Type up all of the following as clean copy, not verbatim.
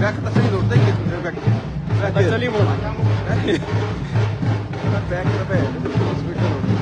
Back तसं नाही होतं की back. Back here. चली mode Back the bed. Hospital road.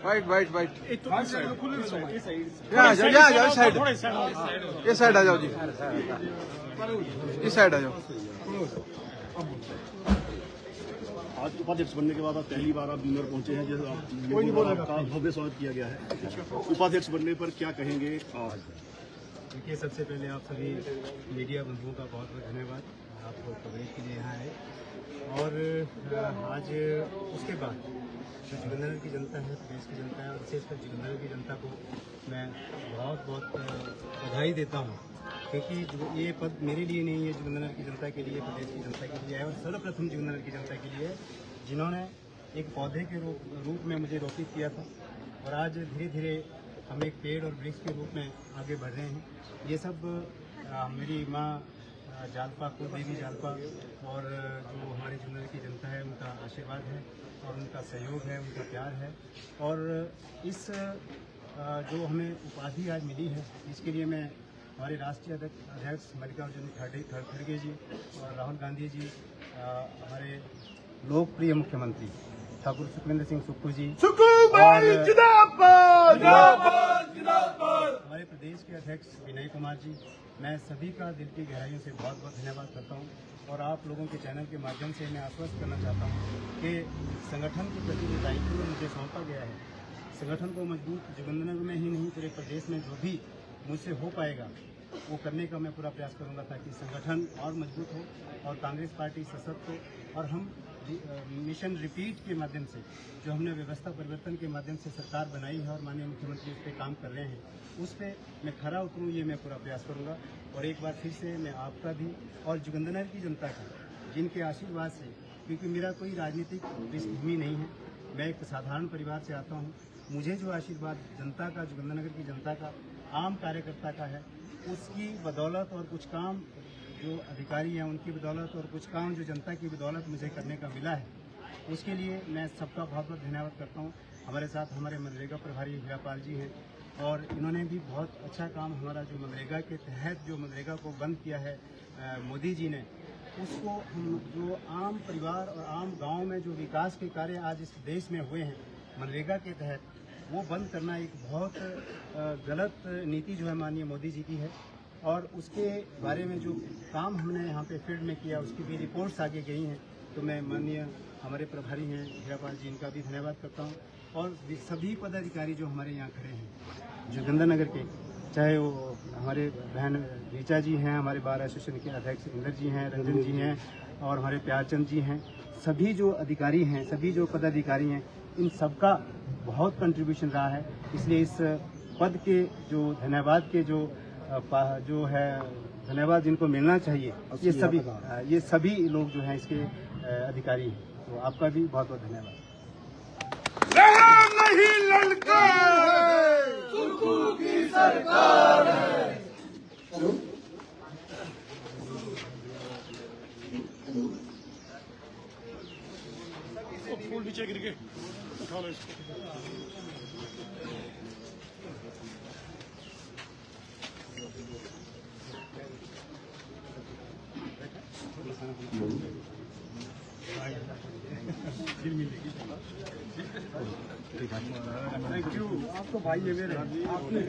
White white white यहाँ आ जाओ, यहाँ आ जाओ, इस साइड, ये साइड आ जाओ जी, इस साइड आ जाओ। आज उपाध्यक्ष बनने के बाद आप पहली बार आप न्यूयॉर्क पहुंचे हैं, जैसे आपका भव्य स्वागत किया गया है। उपाध्यक्ष बनने पर क्या कहेंगे? देखिए, सबसे पहले आप सभी मीडिया बंधुओं का बहुत बहुत धन्यवाद, आप कवरेज के लिए यहाँ आए। और आज उसके बाद जो जुगननगर की जनता है, प्रदेश की जनता है, और विशेषकर जुगननगर की जनता को मैं बहुत बहुत बधाई देता हूँ, क्योंकि ये पद मेरे लिए नहीं है, जुगननगर की जनता के लिए, प्रदेश की जनता के लिए है, और सर्वप्रथम जुगननगर की जनता के लिए है, जिन्होंने एक पौधे के रूप में मुझे रोपित किया था, और आज धीरे धीरे हम एक पेड़ और वृक्ष के रूप में आगे बढ़ रहे हैं। ये सब मेरी माँ जालपा, को देवी जालपा, और जो हमारी जुगननगर की जनता है, उनका आशीर्वाद है और उनका सहयोग है, उनका प्यार है। और इस जो हमें उपाधि आज मिली है, इसके लिए मैं हमारे राष्ट्रीय अध्यक्ष मल्लिकार्जुन खड़गे जी और राहुल गांधी जी, हमारे लोकप्रिय मुख्यमंत्री ठाकुर सुखविंदर सिंह सुक्खू जी, हमारे प्रदेश के अध्यक्ष विनय कुमार जी, मैं सभी का दिल की गहराइयों से बहुत बहुत धन्यवाद करता हूं। और आप लोगों के चैनल के माध्यम से मैं आश्वस्त करना चाहता हूं कि संगठन के प्रति जो दायित्व मुझे सौंपा गया है, संगठन को मजबूत जुगननगर में ही नहीं, पूरे प्रदेश में जो भी मुझसे हो पाएगा वो करने का मैं पूरा प्रयास करूंगा, ताकि संगठन और मजबूत हो और कांग्रेस पार्टी सशक्त हो, और हम मिशन रिपीट के माध्यम से, जो हमने व्यवस्था परिवर्तन के माध्यम से सरकार बनाई है और माननीय मुख्यमंत्री उस पर काम कर रहे हैं, उस पर मैं खरा उतरूँ, ये मैं पूरा प्रयास करूंगा। और एक बार फिर से मैं आपका भी और जुगननगर की जनता का, जिनके आशीर्वाद से, क्योंकि मेरा कोई राजनीतिक पृष्ठभूमि नहीं है, मैं एक साधारण परिवार से आता हूँ, मुझे जो आशीर्वाद जनता का, जुगननगर की जनता का, आम कार्यकर्ता का है, उसकी बदौलत और कुछ काम जो अधिकारी हैं उनकी बदौलत और कुछ काम जो जनता की बदौलत मुझे करने का मिला है, उसके लिए मैं सबका बहुत बहुत धन्यवाद करता हूँ। हमारे साथ हमारे मनरेगा प्रभारी हीरापाल जी हैं, और इन्होंने भी बहुत अच्छा काम, हमारा जो मनरेगा के तहत जो मनरेगा को बंद किया है मोदी जी ने, उसको हम जो आम परिवार और आम गाँव में जो विकास के कार्य आज इस देश में हुए हैं मनरेगा के तहत, वो बंद करना एक बहुत गलत नीति जो है माननीय मोदी जी की है। और उसके बारे में जो काम हमने यहाँ पे फील्ड में किया, उसकी भी रिपोर्ट्स आगे गई हैं, तो मैं माननीय हमारे प्रभारी हैं हीरापाल जी, इनका भी धन्यवाद करता हूँ। और सभी पदाधिकारी जो हमारे यहाँ खड़े हैं जोगिंदरनगर के, चाहे वो हमारे बहन रीचा जी हैं, हमारे बार एसोसिएशन के अध्यक्ष इंदर जी हैं, रंजन जी हैं, और हमारे प्यारचंद जी हैं, सभी जो अधिकारी हैं, सभी जो पदाधिकारी हैं, इन सबका बहुत कंट्रीब्यूशन रहा है। इसलिए इस पद के जो धन्यवाद के जो है धन्यवाद जिनको मिलना चाहिए, ये सभी लोग जो हैं इसके अधिकारी हैं, तो आपका भी बहुत बहुत धन्यवाद। नहीं ललकार है, सुक्खू की सरकार है। फूल नीचे गिर के उठा लो इसको। थैंक यू, आपको भाई है मेरे, आपने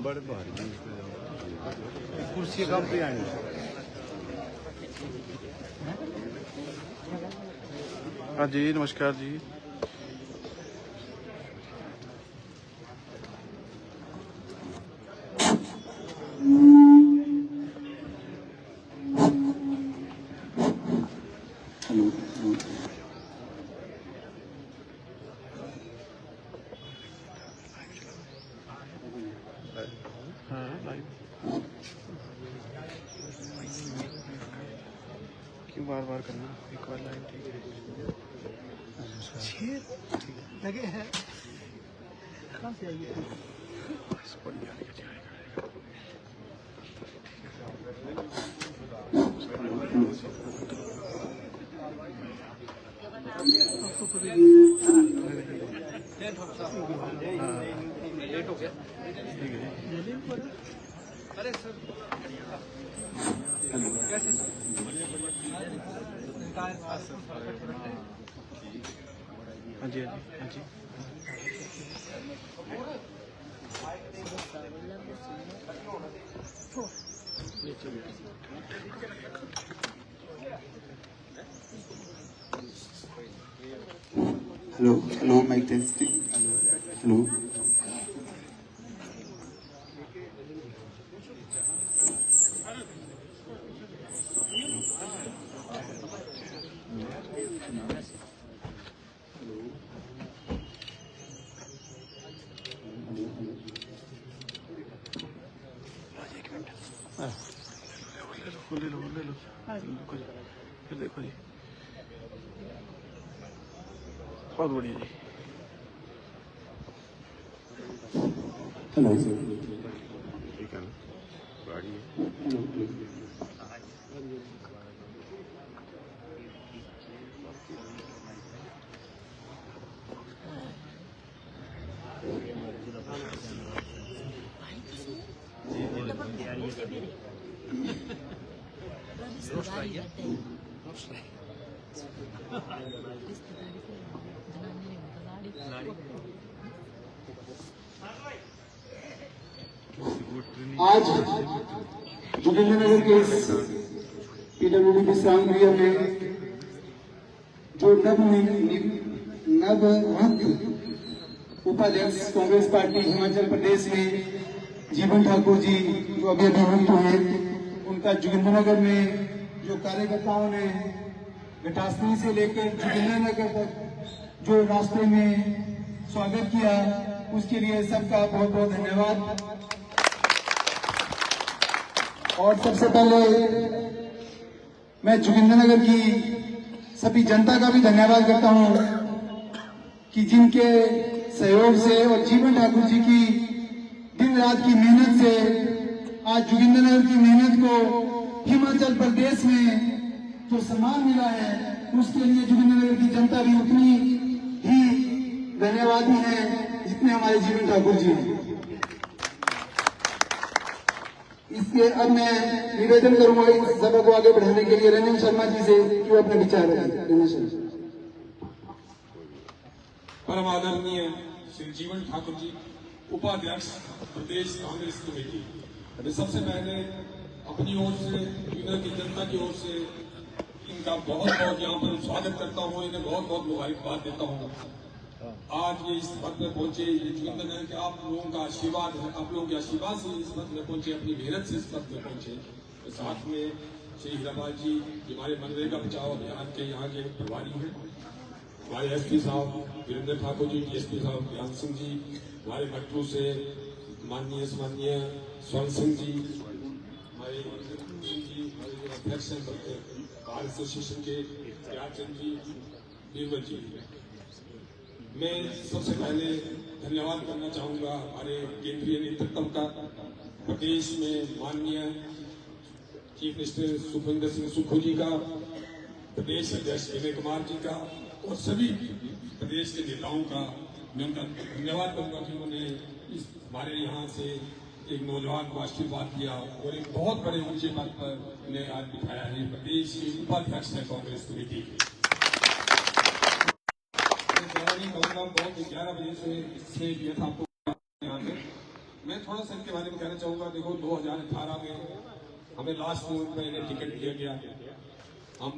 बड़े भारी कुर्सी कम पे आनी हाँ जी नमस्कार जी। हाँ लाइव क्यों बार बार करना, एक बार लाइव ठीक है। लगे हैं लेट हो गया। अरे सर कैसे सर? हाँ जी हाँ जी हाँ जी। Hello, mic testing. Hello. ले लो फिर देखो जी, बहुत बढ़िया जी। Hello. ठीक है ना गाड़ी है आज जोगिंद्रनगर के इस पीडब्ल्यूडी विश्राम गृह में जो नवनियुक्त उपाध्यक्ष कांग्रेस पार्टी हिमाचल प्रदेश में जीवन ठाकुर जी जो अभी अभियुक्त हुए, उनका जोगिंद्रनगर में जो कार्यकर्ताओं ने घटासनी से लेकर जोगिंद्रनगर तक जो रास्ते में स्वागत किया, उसके लिए सबका बहुत बहुत धन्यवाद। और सबसे पहले मैं जोगिंद्रनगर की सभी जनता का भी धन्यवाद करता हूं कि जिनके सहयोग से और जीवन ठाकुर जी की दिन रात की मेहनत से आज जोगिंद्रनगर की मेहनत को हिमाचल प्रदेश में जो सम्मान मिला है, उसके लिए जोगिंद्रनगर की जनता भी उतनी ही धन्यवादी है जितने हमारे जीवन ठाकुर जी हैं। इसके अब मैं निवेदन करूंगा इस सभा को आगे बढ़ाने के लिए रंजन शर्मा जी से कि वो अपने विचार रखें। रंजन शर्मा। परम आदरणीय श्री जीवन ठाकुर जी, उपाध्यक्ष प्रदेश कांग्रेस कमेटी, सबसे पहले अपनी ओर से यूनियन की जनता की ओर से इनका बहुत बहुत यहाँ पर स्वागत करता हूँ, इन्हें बहुत बहुत मुबारकबाद देता हूँ। आज ये इस पद में पहुंचे, ये जोगिंद्रनगर के आप लोगों का आशीर्वाद है, आप लोगों के आशीर्वाद से इस पद में पहुंचे, अपनी मेहनत से इस पद में पहुंचे। तो साथ में श्री हीरालाल जी हमारे मनरेगा बचाओ अभियान के यहाँ के प्रभारी हैं, हमारे एसपी साहब वीरेंद्र ठाकुर जी, डीएसपी साहब ज्ञान सिंह जी, हमारे मेट्रो से माननीय सम्माननीय स्वर्ण सिंह जी, हमारे अध्यक्ष हैं बार एसोसिएशन के प्यारचंद जी, बीरबल जी। मैं सबसे पहले धन्यवाद करना चाहूंगा हमारे केंद्रीय नेतृत्व का, प्रदेश में माननीय चीफ मिनिस्टर सुखविंदर सिंह सुक्खू जी का, प्रदेश अध्यक्ष विनय कुमार जी का और सभी प्रदेश के नेताओं का मैं उनका धन्यवाद करूंगा कि उन्होंने इस हमारे यहाँ से एक नौजवान को आशीर्वाद दिया और एक बहुत बड़े ऊंचे पद पर उन्हें आज बिठाया है। प्रदेश के उपाध्यक्ष है कांग्रेस कमेटी के। बहुत 11 बजे से इसमें दिया था आपको यहाँ पे मैं थोड़ा सा इनके बारे में कहना चाहूंगा। देखो 2018 में हमें लास्ट मोमेंट में इन्हें टिकट दिया गया, हम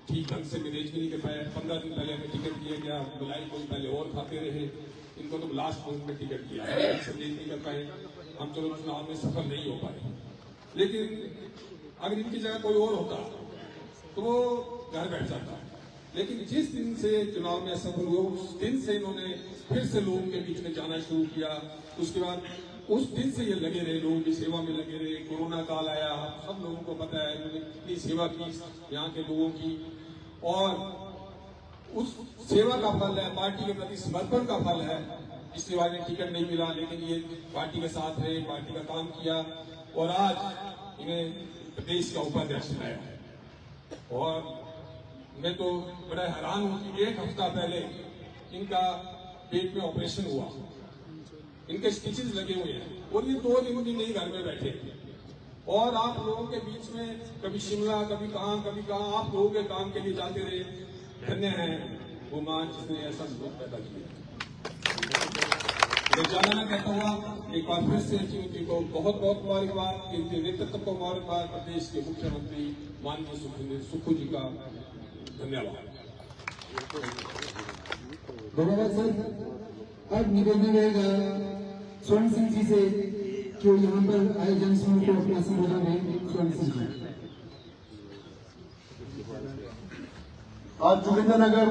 ठीक ढंग से मैनेज भी नहीं कर पाए। 15 दिन पहले हमें टिकट दिया गया, बुलाई कोई पहले और खाते रहे, इनको तो लास्ट मोमेंट में टिकट दिया, मैनेज नहीं कर पाए, हम चलो चुनाव में सफल नहीं हो पाए। लेकिन अगर इनकी जगह कोई और होता तो वो घर बैठ जाता। लेकिन जिस दिन से चुनाव में असफल हुए उस दिन से इन्होंने फिर से लोगों के बीच में जाना शुरू किया। उसके बाद उस दिन से ये लगे रहे, लोगों की सेवा में लगे रहे। कोरोना काल आया, सब लोगों को पता है इन्होंने कितनी सेवा की यहाँ के लोगों की, और उस सेवा का फल है, पार्टी के प्रति समर्पण का फल है। इसके बाद इन्हें टिकट नहीं मिला, लेकिन ये पार्टी के साथ रहे, पार्टी का काम किया और आज इन्हें प्रदेश का उपाध्यक्ष बनाया। और मैं तो बड़ा हैरान हूं कि 1 हफ्ता पहले इनका पेट में ऑपरेशन हुआ, इनके स्टिचेस लगे हुए हैं और ये 2 दिन भी नहीं घर में बैठे। और आप लोगों के बीच में कभी शिमला, कभी कहाँ आप लोगों के काम के लिए जाते रहे। धन्य है वो मां जिसने ऐसा सुख पैदा किया। मैं जानना कहता हुआ एक बार फिर से जी को बहुत बहुत मुबारकबाद, इनके नेतृत्व को मुबारकबाद। प्रदेश के मुख्यमंत्री माननीय सुखू जी का धन्यवाद। धन्यवाद सर। अब निवेदन रहेगा स्वर्ण सिंह जी से कि यहाँ पर आए जन समूह को अपना संबोधन है। स्वर्ण सिंह जी। आज जोगिंद्रनगर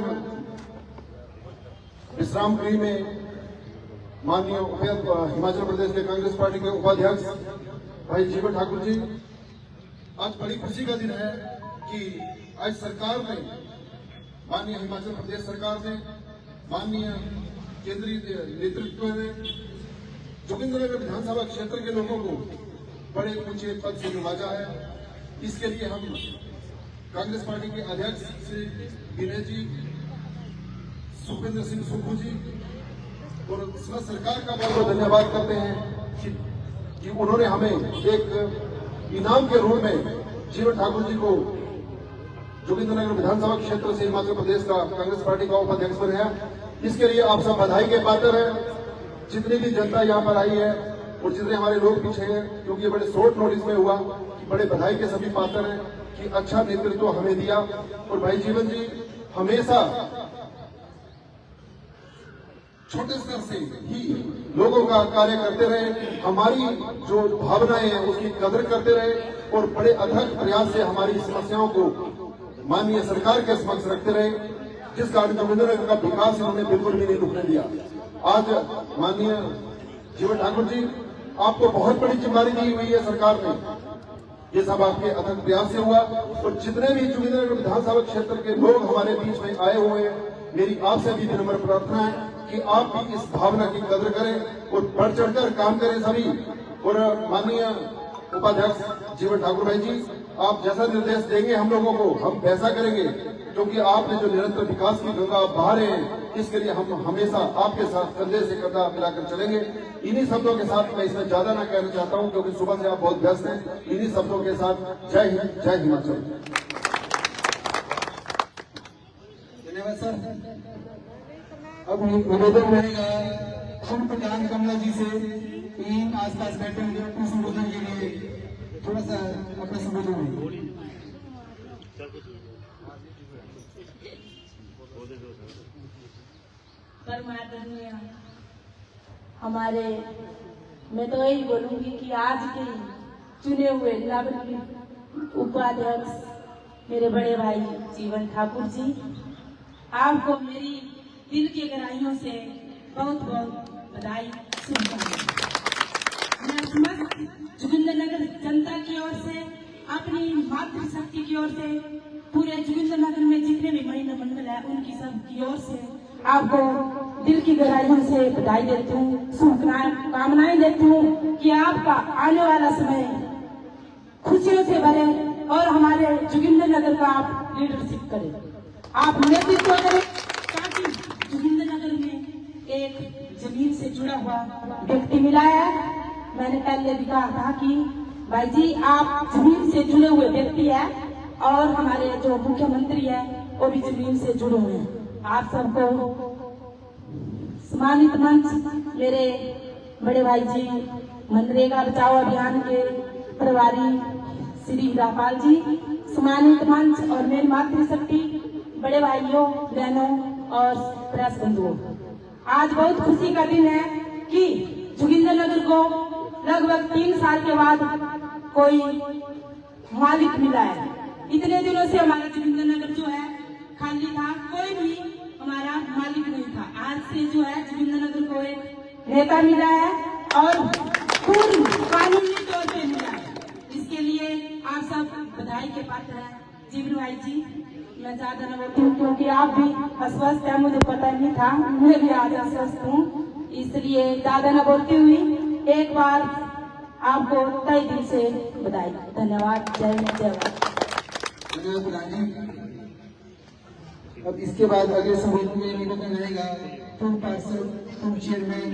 विश्राम गृह में माननीय हिमाचल प्रदेश के कांग्रेस पार्टी के उपाध्यक्ष भाई जीवन ठाकुर जी, आज बड़ी खुशी का दिन है कि आज सरकार ने, माननीय हिमाचल प्रदेश सरकार ने, माननीय केंद्रीय नेतृत्व ने जोगिंद्रनगर विधानसभा क्षेत्र के लोगों को बड़े ऊंचे पद से नवाजा है। इसके लिए हम कांग्रेस पार्टी के अध्यक्ष श्री विनय जी, सुखविंदर सिंह सुक्खू जी और सरकार का बहुत बहुत धन्यवाद करते हैं कि उन्होंने हमें एक इनाम के रूप में जीवन ठाकुर जी को जोगिंद्रनगर विधानसभा क्षेत्र से हिमाचल प्रदेश का कांग्रेस पार्टी का उपाध्यक्ष बनाया। इसके लिए आप सब बधाई के पात्र हैं। जितनी भी जनता यहाँ पर आई है और जितने हमारे लोग पीछे हैं, क्योंकि ये बड़े शॉर्ट नोटिस में हुआ, कि बड़े बधाई के सभी पात्र हैं कि अच्छा नेतृत्व हमें दिया। और भाई जीवन जी हमेशा छोटे स्तर से ही लोगों का कार्य करते रहे, हमारी जो भावनाएं हैं उसकी कदर करते रहे और बड़े अथक प्रयास से हमारी समस्याओं को माननीय सरकार के समक्ष रखते रहे, जिस कारण जोगिंद्रनगर का विकास उन्होंने बिल्कुल भी नहीं रुकने दिया। आज माननीय जीवन ठाकुर जी, आपको बहुत बड़ी जिम्मेदारी दी हुई है सरकार ने, ये सब आपके अथक प्रयास से हुआ। और जितने भी जोगिंद्रनगर विधानसभा क्षेत्र के लोग हमारे बीच में आए हुए हैं, मेरी आपसे भी विनम्र प्रार्थना है कि आप भी इस भावना की कदर करें और बढ़ चढ़कर काम करें सभी। और माननीय उपाध्यक्ष जीवन ठाकुर भाई जी, आप जैसा निर्देश देंगे हम लोगों को, हम वैसा करेंगे, क्योंकि आपने जो निरंतर विकास की गंगा बहा रहे हैं, इसके लिए हम हमेशा आपके साथ कंधे से कंधा मिलाकर चलेंगे। इन्हीं शब्दों के साथ मैं इसमें ज्यादा ना कहना चाहता हूं, क्योंकि सुबह से आप बहुत व्यस्त हैं। इन्हीं शब्दों के साथ जय हिंद, जय हिमाचल। धन्यवाद सर। अब निवेदन रहेगा पूर्व प्रधान कमला जी से इन आसपास बैठे हुए अपने संबोधन के लिए थोड़ा सा अपना संबोधन। परमात्मा हमारे, मैं तो यही बोलूंगी कि आज के चुने हुए उपाध्यक्ष मेरे बड़े भाई जीवन ठाकुर जी, आपको मेरी दिल की गहराइयों से बहुत बहुत बधाई, शुभकामनाएं। मैं समस्त जोगिंद्रनगर जनता की ओर से, अपनी मातृशक्ति की ओर से, पूरे जोगिंद्रनगर में जितने भी महिला मंडल है उनकी सब की ओर से आपको दिल की गहराइयों से बधाई देती हूँ, शुभकामनाएं देती हूँ कि आपका आने वाला समय खुशियों से भरे और हमारे जोगिंद्रनगर का आप लीडरशिप करें, आप नेतृत्व करें, ताकि जोगिंद्रनगर में एक जमीन से जुड़ा हुआ व्यक्ति मिला है। मैंने पहले भी कहा था कि भाई जी आप जमीन से जुड़े हुए व्यक्ति है और हमारे जो मुख्यमंत्री है वो भी जमीन से जुड़े हुए हैं। आप सबको सम्मानित मंच मेरे बड़े भाई जी मनरेगा बचाओ अभियान के प्रभारी श्री रापाल जी, सम्मानित मंच और मेरी मातृशक्ति, बड़े भाइयों बहनों और प्रेस बंधुओं, आज बहुत खुशी का दिन है कि जोगिंद्रनगर को लगभग 3 साल के बाद कोई मालिक मिला है। इतने दिनों से हमारा जोगिंद्रनगर जो है खाली था, कोई भी हमारा मालिक नहीं था। आज से जो है जोगिंद्रनगर को एक नेता मिला है और पूर्ण कानूनी तौर पे मिला है। इसके लिए आप सब बधाई के पात्र हैं। जीवन भाई जी, मैं ज्यादा न बोलती हूँ क्योंकि आप भी अस्वस्थ है, मुझे पता नहीं था, मैं भी आज अस्वस्थ हूँ, इसलिए ज्यादा न बोलती हुई एक बार आपको तहे दिल से बधाई। धन्यवाद। जय हिंद, जय भारत। अब इसके बाद अगले समूह में निवेदन रहेगा पूर्व पार्षद, पूर्व चेयरमैन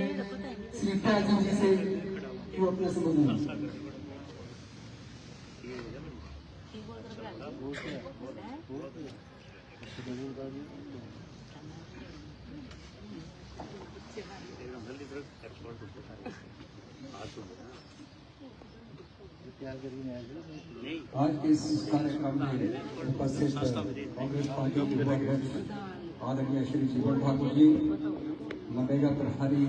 श्री प्याजी जी से वो अपना संबोधन। आज के इस कार्यक्रम में उपस्थित कांग्रेस पार्टी के उपाध्यक्ष आदरणीय श्री जीवन ठाकुर जी, मनरेगा प्रभारी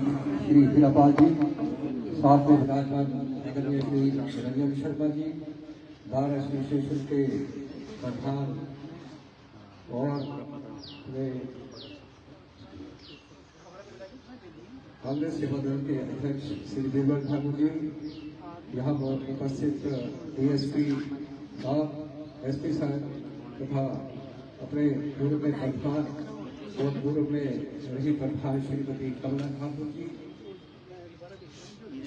श्री हीरापाल जी, साथ में विराजमान आदरणीय श्री रंजन शर्मा जी, बार एसोसिएशन के प्रधान और कांग्रेस सेवा दल के अध्यक्ष श्री देवल ठाकुर जी, यहाँ उपस्थित डीएसपी साहब, एसपी साहब तथा अपने पूर्व में प्रधान और पूर्व में रही प्रधान श्रीमती कमला ठाकुर जी।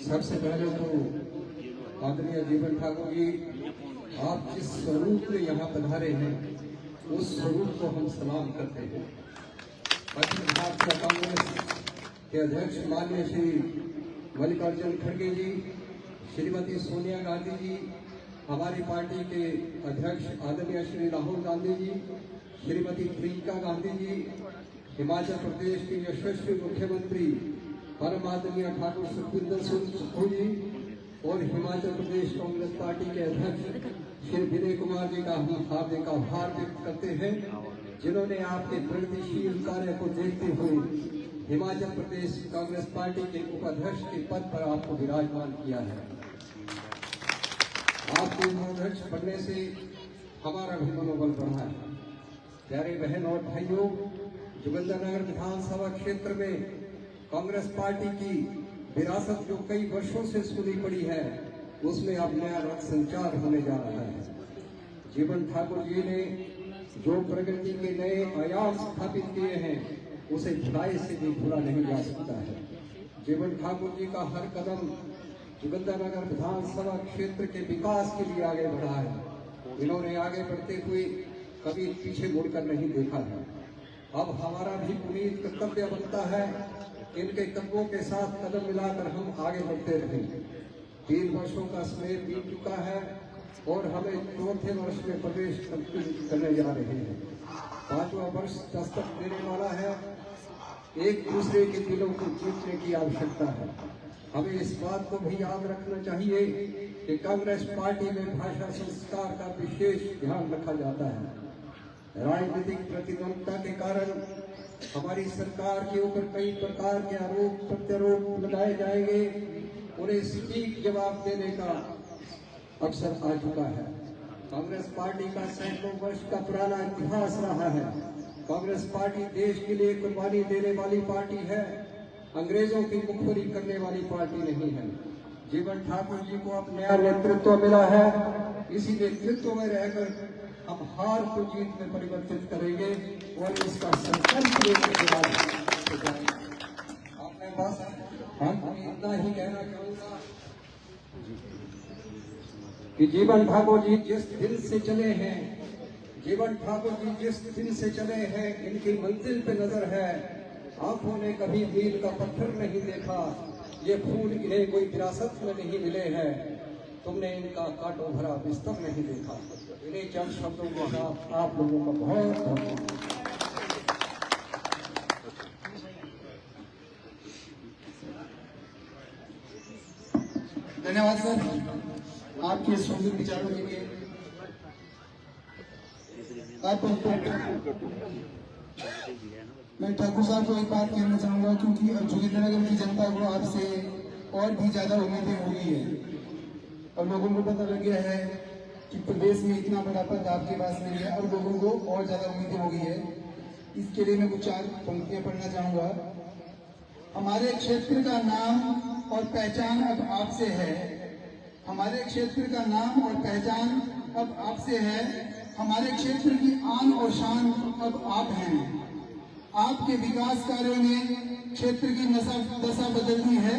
सबसे पहले तो आदरणीय जीवन ठाकुर जी, आप जिस स्वरूप में यहाँ पधारे हैं उस स्वरूप को हम सलाम करते हैं। अखिल भारतीय कांग्रेस के अध्यक्ष माननीय श्री मल्लिकार्जुन खड़गे जी, श्रीमती सोनिया गांधी जी, हमारी पार्टी के अध्यक्ष आदरणीय श्री राहुल गांधी जी, श्रीमती प्रियंका गांधी जी, हिमाचल प्रदेश के यशस्वी मुख्यमंत्री परम आदरणीय ठाकुर सुखविंदर सिंह सुक्खू जी और हिमाचल प्रदेश कांग्रेस पार्टी के अध्यक्ष श्री विनय कुमार जी का हम हार्दिक आभार व्यक्त करते हैं, जिन्होंने आपके प्रगतिशील कार्य को देखते हुए हिमाचल प्रदेश कांग्रेस पार्टी के उपाध्यक्ष के पद पर आपको विराजमान किया है। आपके उपाध्यक्ष बनने से हमारा भी मनोबल बढ़ा है। प्यारे बहन और भाइयों, जोगिंद्रनगर विधानसभा क्षेत्र में कांग्रेस पार्टी की विरासत जो कई वर्षों से सुनी पड़ी है, उसमें अब नया रथ संचार होने जा रहा है। जीवन ठाकुर जी ने जो प्रगति के नए आयाम स्थापित किए हैं, उसे भुलाई से भी भूला नहीं जा सकता है। जीवन ठाकुर जी का हर कदम जोगिंद्रनगर विधानसभा क्षेत्र के विकास के लिए आगे बढ़ा है। इन्होंने आगे बढ़ते हुए कभी पीछे मुड़कर नहीं देखा है। अब हमारा भी पुनीत कर्तव्य बनता है, इनके कदमों के साथ कदम मिलाकर हम आगे बढ़ते रहें। 3 वर्षों का समय बीत चुका है और हमें 4थे वर्ष में प्रवेश करने जा रहे हैं। 5वां वर्ष दस्तक देने वाला है। एक दूसरे के दिलों को जीतने की आवश्यकता है। हमें इस बात को भी याद रखना चाहिए कि कांग्रेस पार्टी में भाषा संस्कार का विशेष ध्यान रखा जाता है। राजनीतिक प्रतिद्वंद्विता के कारण हमारी सरकार के ऊपर कई प्रकार के आरोप प्रत्यारोप लगाए जाएंगे, उन्हें सटीक जवाब देने का अवसर आ चुका है। कांग्रेस पार्टी का सैकड़ों वर्ष का पुराना इतिहास रहा है। कांग्रेस पार्टी देश के लिए कुर्बानी देने वाली पार्टी है, अंग्रेजों की मुखबिरी करने वाली पार्टी नहीं है। जीवन ठाकुर जी को अब नया नेतृत्व मिला है, इसी नेतृत्व में रहकर हम हार को जीत में परिवर्तित करेंगे और इसका संकल्प लेने के बाद अपने पास हम इतना ही कहना चाहूंगा कि जीवन ठाकुर जी जिस दिन से चले हैं, जीवन ठाकुर जी जिस दिन से चले हैं, इनकी मंजिल पे नजर है। आंखों ने कभी मील का पत्थर नहीं देखा, ये फूल इन्हें कोई विरासत में नहीं मिले हैं। तुमने इनका कांटों भरा बिस्तर नहीं देखा। इन्हीं चंद शब्दों के साथ आप लोगों का बहुत धन्यवाद। धन्यवाद सर आपके सुंदर विचारों के लिए। मैं ठाकुर साहब को एक बात कहना चाहूंगा, क्योंकि अब जोगिंद्रनगर की जनता को आपसे और भी ज्यादा उम्मीदें हो गई है। अब लोगों को पता लग गया है कि प्रदेश में इतना बड़ा पद आपके पास नहीं है, अब लोगों को और ज्यादा उम्मीदें हो गई है। इसके लिए मैं कुछ 4 पंक्तियां पढ़ना चाहूंगा। हमारे क्षेत्र का नाम और पहचान अब आपसे है, हमारे क्षेत्र का नाम और पहचान अब आपसे है, हमारे क्षेत्र की आन और शान अब आप हैं। आपके विकास कार्यों ने क्षेत्र की दशा बदल दी है,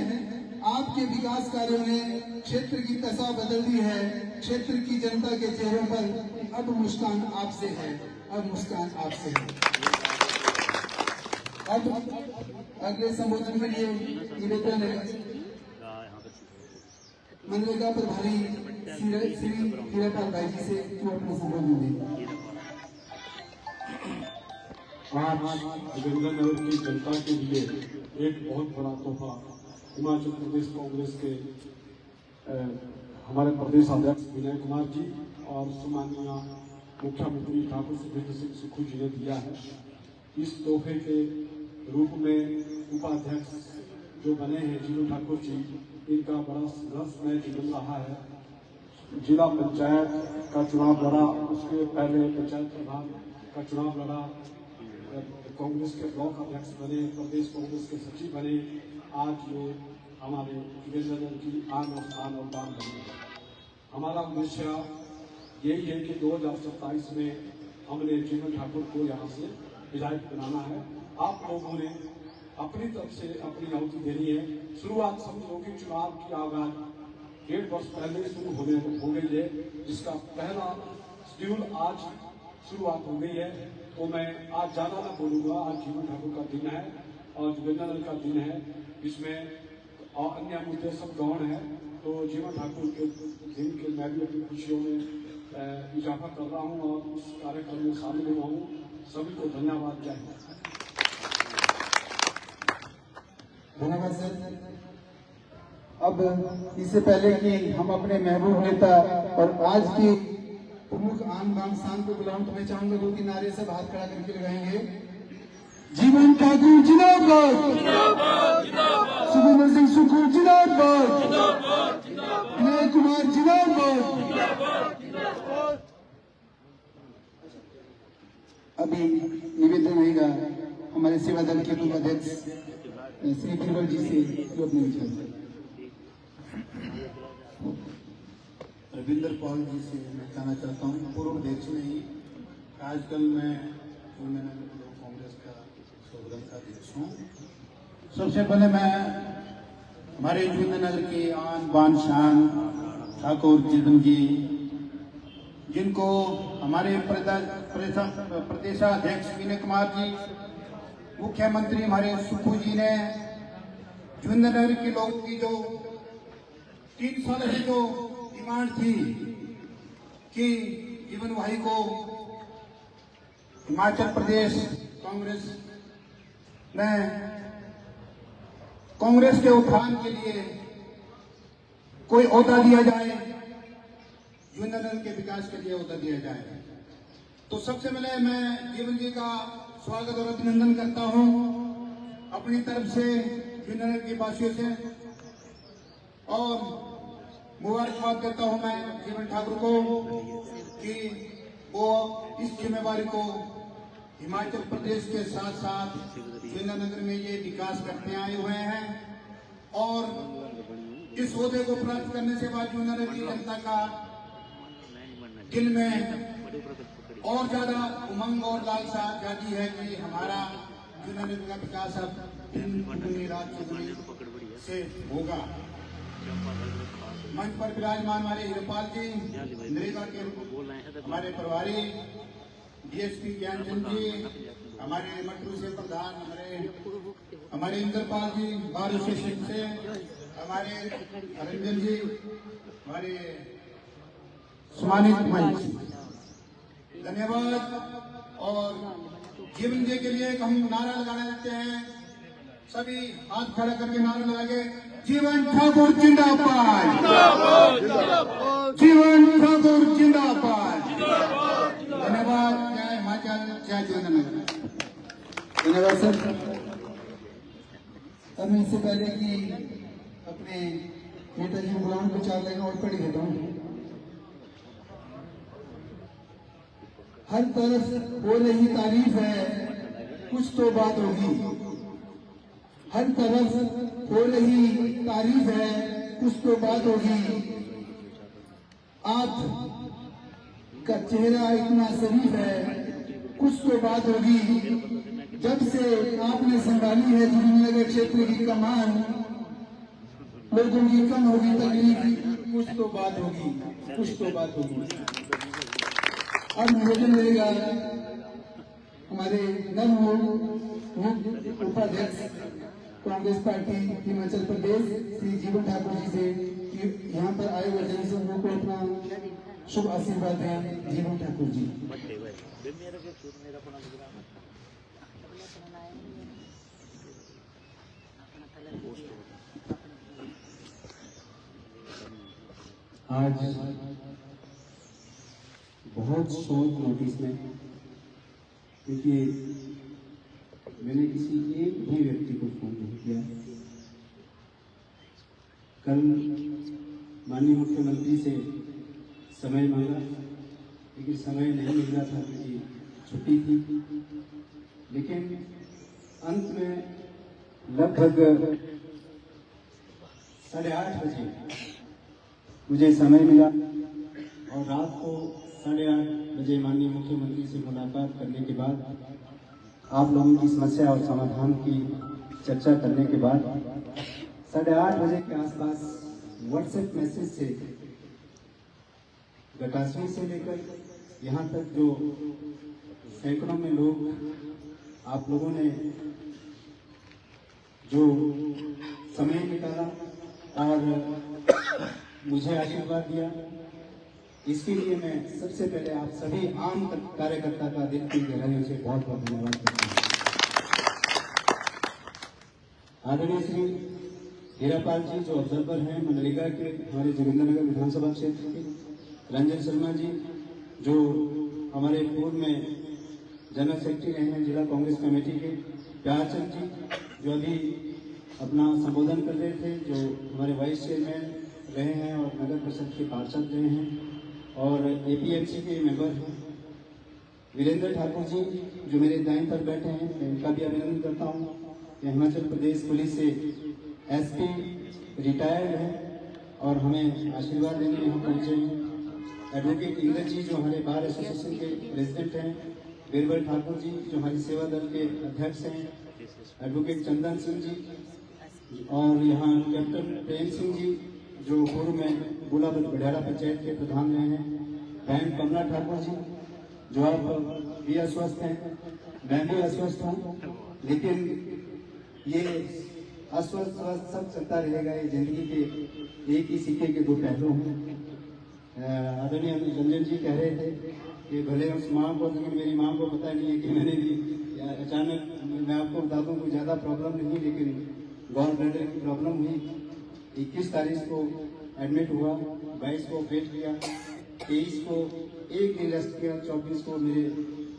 आपके विकास कार्यों ने क्षेत्र की दशा बदल दी है। क्षेत्र की जनता के चेहरों पर अब मुस्कान आपसे है, अब मुस्कान आपसे है। अब अगले संबोधन के लिए निवेदन है मनरेगा प्रभारी श्री हीरापाल भाई जी से जो अपने संबोधन दें। आज जोगिंद्रनगर की जनता के लिए एक बहुत बड़ा तोहफा हिमाचल प्रदेश कांग्रेस के हमारे प्रदेश अध्यक्ष विनय कुमार जी और सम्माननीय मुख्यमंत्री ठाकुर सुखविंदर सिंह सुक्खू जी ने दिया है। इस तोहफे के रूप में उपाध्यक्ष जो बने हैं जीवन ठाकुर जी, इनका बड़ा संघर्षमय जीवन रहा है। जिला पंचायत का चुनाव लड़ा, उसके पहले पंचायत प्रधान का चुनाव लड़ा, कांग्रेस के ब्लॉक अध्यक्ष बने, प्रदेश कांग्रेस के सचिव बने, आज ये हमारे जोगिंद्रनगर की आन और शान और दान बने। हमारा उद्देश्य यही है कि 2027 में हमने जीवन ठाकुर को यहाँ से विधायक बनाना है। आप लोगों ने अपनी तरफ से अपनी आहुति देनी है। शुरुआत समझो कि चुनाव की आगाज 1.5 वर्ष पहले शुरू हो गई है, जिसका पहला शेड्यूल आज शुरुआत हो गई है। तो मैं आज ज्यादा ना बोलूंगा, आज जीवन ठाकुर का दिन है और जोगिंद्रनगर का दिन है, इसमें और अन्य मुद्दे सब गौण है। तो जीवन ठाकुर के दिन के मैं भी अपनी खुशियों में इजाफा कर रहा हूँ और उस कार्यक्रम में शामिल हुआ हूँ। सभी को धन्यवाद। जय हिंद। धन्यवाद सर। अब इससे पहले कि हम अपने महबूब नेता और आज की प्रमुख आन बान शान को बुलाऊं, तो मैं चाहूंगा 2-3 नारे सब हाथ खड़ा करके लगाएंगे। जीवन ठाकुर जिंदाबाद, सुखविंदर सिंह सुक्खू जिंदाबाद, विनय कुमार जिंदाबाद। अभी निवेदन रहेगा हमारे सेवा दल के पूर्व अध्यक्ष श्री बीरबल जी से जो अपने विचार। रविंद्र पाल जी से मैं कहना चाहता हूँ, पूर्व अध्यक्ष नहीं, आजकल मैं कांग्रेस का सदन का अध्यक्ष हूँ। सबसे पहले मैं हमारे जोगिंद्रनगर के आन बान शान ठाकुर जीवन जी, जिनको हमारे प्रदेशाध्यक्ष विनय कुमार जी, मुख्यमंत्री हमारे सुक्खू जी ने जोगिंद्रनगर के लोगों की जो 3 साल से जो डिमांड थी कि जीवन भाई को हिमाचल प्रदेश कांग्रेस में कांग्रेस के उत्थान के लिए कोई ओहदा दिया जाए, जोगिंद्रनगर के विकास के लिए ओहदा दिया जाए, तो सबसे पहले मैं जीवन जी का स्वागत और अभिनंदन करता हूं अपनी तरफ से जोगिंद्रनगर के वासियों से, और मुबारकबाद देता हूं मैं जीवन ठाकुर को कि वो इस जिम्मेवारी को हिमाचल प्रदेश के साथ साथ जोगिंद्रनगर में ये विकास करते आए हुए हैं, और इस ओहदे को प्राप्त करने से बाद जोगिंद्रनगर की जनता का दिल में और ज्यादा उमंग और लालसा जागी है कि हमारा जोगिंद्रनगर का विकास अब दिन दुगनी रात चौगुनी से होगा। मंच पर विराजमान हमारे हीरापाल जी, नरेगा के हमारे प्रभारी डीएसपी ज्ञानचंद जी, हमारे मटरू से प्रधान हमारे इंद्रपाल जी, बार स्टेशन से हमारे रंजन जी, हमारे सम्मानित मंच, धन्यवाद। और जीवन जी के लिए हम नारा लगाना चाहते हैं सभी हाथ खड़ा करके नारा लगाएंगे, जीवन ठाकुर जिंदाबाद, जीवन ठाकुर जिंदाबाद। धन्यवाद। जय हिमाचल, जय जिंदनगर। धन्यवाद सर। अब मैं इससे पहले कि अपने नेताजी को बुलाऊं को 4 लाइन और पढ़ी देता हूँ। हर तरफ हो रही तारीफ है, कुछ तो बात होगी। हर तरफ हो रही तारीफ है, कुछ तो बात होगी। आप का चेहरा इतना शरीफ है, कुछ तो बात होगी। जब से आपने संभाली है जोगिंद्रनगर क्षेत्र की कमान, लोगों की कम होगी तकलीफ, कुछ तो बात होगी, कुछ तो बात होगी। अब निवेदन रहेगा हमारे नवनियुक्त उपाध्यक्ष कांग्रेस पार्टी हिमाचल प्रदेश श्री जीवन ठाकुर जी से कि यहाँ पर आए हुए जनसमूह को अपना शुभ आशीर्वाद दें। जीवन ठाकुर जी। आज बहुत शॉर्ट नोटिस में, क्योंकि मैंने किसी एक भी व्यक्ति को फोन नहीं किया। कल माननीय मुख्यमंत्री से समय मांगा, लेकिन समय नहीं मिल रहा था क्योंकि छुट्टी थी। लेकिन अंत में लगभग 8:30 बजे मुझे समय मिला और रात को 8:30 बजे माननीय मुख्यमंत्री से मुलाकात करने के बाद, आप लोगों की समस्या और समाधान की चर्चा करने के बाद 8:30 बजे के आसपास व्हाट्सएप मैसेज से गटासनी से लेकर यहाँ तक जो सैकड़ों में लोग आप लोगों ने जो समय निकाला और मुझे आशीर्वाद दिया, इसके लिए मैं सबसे पहले आप सभी आम कार्यकर्ता का दिल की गहराइयों से बहुत बहुत धन्यवाद करता हूँ। आदरणीय श्री हीरापाल जी जो ऑब्जर्वर हैं मनरेगा के हमारे जोगिंद्रनगर विधानसभा क्षेत्र के, रंजन शर्मा जी जो हमारे पूर्व में जनरल सेक्रेटरी रहे हैं जिला कांग्रेस कमेटी के, प्यारचंद जी जो अभी अपना संबोधन कर रहे थे, जो हमारे वाइस चेयरमैन रहे हैं और नगर परिषद के पार्षद रहे हैं और एपीएमसी के मेंबर हैं, वीरेंद्र ठाकुर जी जो मेरे दाएं पर बैठे हैं, मैं इनका भी अभिनंदन करता हूँ। हिमाचल प्रदेश पुलिस से एसपी रिटायर्ड हैं और हमें आशीर्वाद देने यहाँ पहुँचे हैं। एडवोकेट इंद्र जी जो हमारे बार एसोसिएशन के प्रेसिडेंट हैं, बीरबल ठाकुर जी जो हमारी सेवा दल के अध्यक्ष हैं, एडवोकेट चंदन सिंह जी और यहाँ कैप्टन प्रेम सिंह जी जो पूर्व में बुला बड़ियाला पंचायत के प्रधान रहे हैं, बहन कमला ठाकुर जी जो आप भी अस्वस्थ हैं, मैं भी अस्वस्थ हूँ, लेकिन ये अस्वस्थ स्वस्थ सब चलता रहेगा। ये जिंदगी के एक ही सिक्के के 2 पहलू हैं। आदरणीय रंजन जी कह रहे थे कि भले उस माँ को, लेकिन मेरी माँ को पता नहीं है कि मैंने भी अचानक, मैं आपको बता दूं कोई ज़्यादा प्रॉब्लम नहीं, लेकिन गॉल ब्लैडर की प्रॉब्लम हुई। 21 तारीख को एडमिट हुआ, 22 को ऑपरेट किया, 23 को एक दिन रेस्ट किया, 24 को मेरे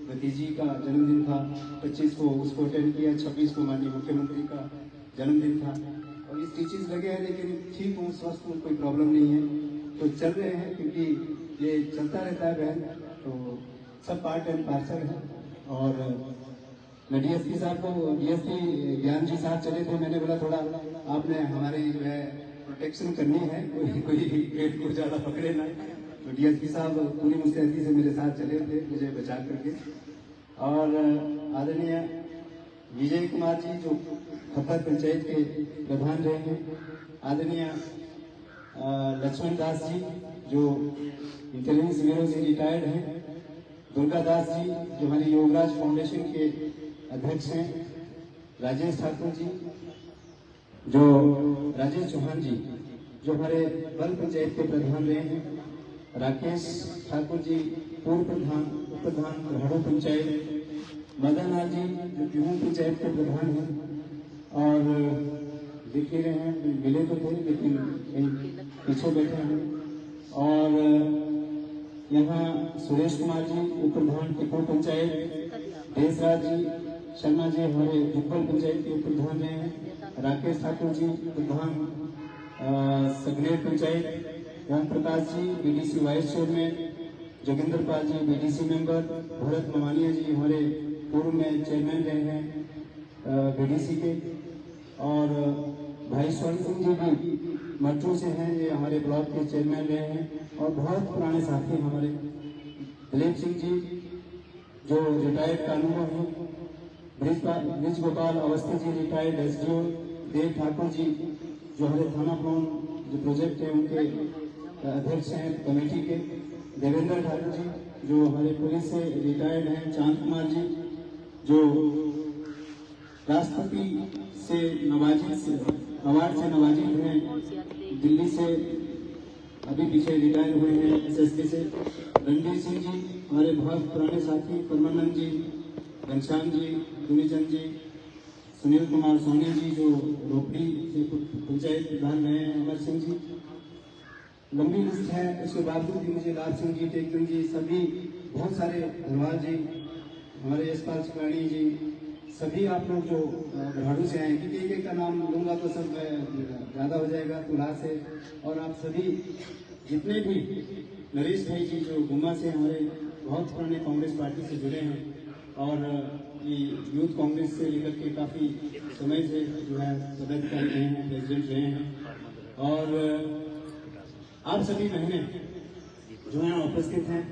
भतीजी का जन्मदिन था, 25 को उसको अटेंड किया, 26 को माननीय मुख्यमंत्री का जन्मदिन था और ये स्टिचेस लगे हैं, लेकिन ठीक हूँ, स्वस्थ हूँ, कोई प्रॉब्लम नहीं है। तो चल रहे हैं क्योंकि ये चलता रहता है बहन, तो सब पार्ट एंड पार्सल है। और मैं डीएसपी साहब को, डीएसपी ज्ञान जी साथ चले थे, मैंने बोला थोड़ा आपने हमारी जो है प्रोटेक्शन करनी है, कोई पेट को ज्यादा पकड़े ना। तो डीएसपी साहब पूरी मुस्तैदी से मेरे साथ चले थे मुझे बचा करके। और आदरणीय विजय कुमार जी जो खप्पर पंचायत के प्रधान रहे हैं, आदरणीय लक्ष्मण दास जी जो इंटेलिजेंस ब्यूरो से रिटायर्ड हैं, दुर्गा दास जी जो हमारी योगराज फाउंडेशन के अध्यक्ष हैं, राजेश ठाकुर जी जो, राजेश चौहान जी जो हमारे बल पंचायत के प्रधान रहे हैं, राकेश ठाकुर जी पूर्व प्रधान उप प्रधान रहाड़ू पंचायत, मदन लाल जी जो गेहूं पंचायत के प्रधान हैं, और दिख ही रहे हैं, मिले तो थे लेकिन पीछे बैठे हैं। और यहाँ सुरेश कुमार जी उप प्रधान टिप्पू पंचायत, देशराज जी शर्मा जी हमारे जुब्बल पंचायत के उप प्रधान रहे हैं, राकेश ठाकुर जी प्रधान सगनेर panchayat, Om Prakash ji BDC vice chairman, Joginder Pal ji BDC member, Bharat मवानिया जी हमारे पूर्व में चेयरमैन रहे हैं बीडीसी के, और भाई स्वर्ण सिंह जी भी मट्टू से हैं, ये हमारे ब्लॉक के चेयरमैन रहे हैं। और बहुत पुराने साथी हमारे दिलीप सिंह जी जो रिटायर्ड कानून हैं, bridge Gopal Awasthi ji retired SDO, देव ठाकुर जी जो हमारे थाना प्लान जो प्रोजेक्ट है उनके अध्यक्ष हैं कमेटी के, देवेंद्र ठाकुर जी जो हमारे पुलिस से रिटायर्ड हैं, चांद कुमार जी जो राष्ट्रपति से अवार्ड से नवाजित हैं, दिल्ली से अभी पीछे रिटायर हुए हैं एसएसपी से, रणवीर सिंह जी हमारे बहुत पुराने साथी, परमानंद जी, घनश्याम जी, दुनीचंद जी, सुनील कुमार सोनी जी जो रोपड़ी से पंचायत प्रधान रहे हैं, अमर सिंह जी, लंबी लिस्ट है। उसके बावजूद भी मुझे लाल सिंह जी, टेकचंद जी, सभी बहुत सारे धनवार जी, हमारे यशपाल चिकाणी जी, सभी आप लोग जो भाड़ू से आए, क्योंकि एक एक का नाम लूंगा तो सब ज़्यादा हो जाएगा तुला से, और आप सभी जितने भी नरेश भाई जी जो गुम्मा से हमारे बहुत पुराने कांग्रेस पार्टी से जुड़े हैं, और ये यूथ कांग्रेस से लेकर के काफ़ी समय से जो है पदाधिकारी रहे हैं, प्रेसिडेंट रहे हैं, और आप सभी बहनें जो हैं उपस्थित हैं,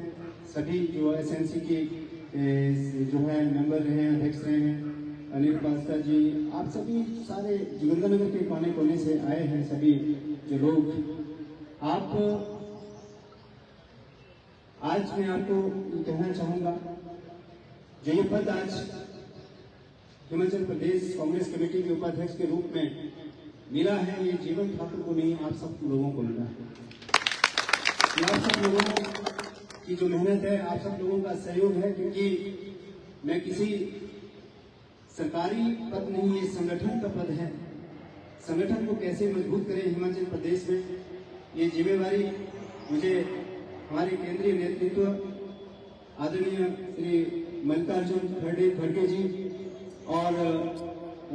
सभी जो एसएनसी की जो है मेंबर रहे हैं, अध्यक्ष रहे हैं, अनिल पास्ता जी, आप सभी सारे जोगिंद्रनगर के कोने कोने से आए हैं, सभी जो लोग, आप आज मैं आपको कहना चाहूंगा जो ये पद आज हिमाचल प्रदेश कांग्रेस कमेटी के उपाध्यक्ष के रूप में मिला है, ये जीवन ठाकुर को नहीं, आप सब लोगों को मिला है। आप सब लोगों की जो मेहनत है, आप सब लोगों का सहयोग है, क्योंकि मैं किसी सरकारी पद नहीं, ये संगठन का पद है। संगठन को कैसे मजबूत करें हिमाचल प्रदेश में, ये जिम्मेवारी मुझे हमारे केंद्रीय नेतृत्व आदरणीय श्री मल्लिकार्जुन खड़गे जी और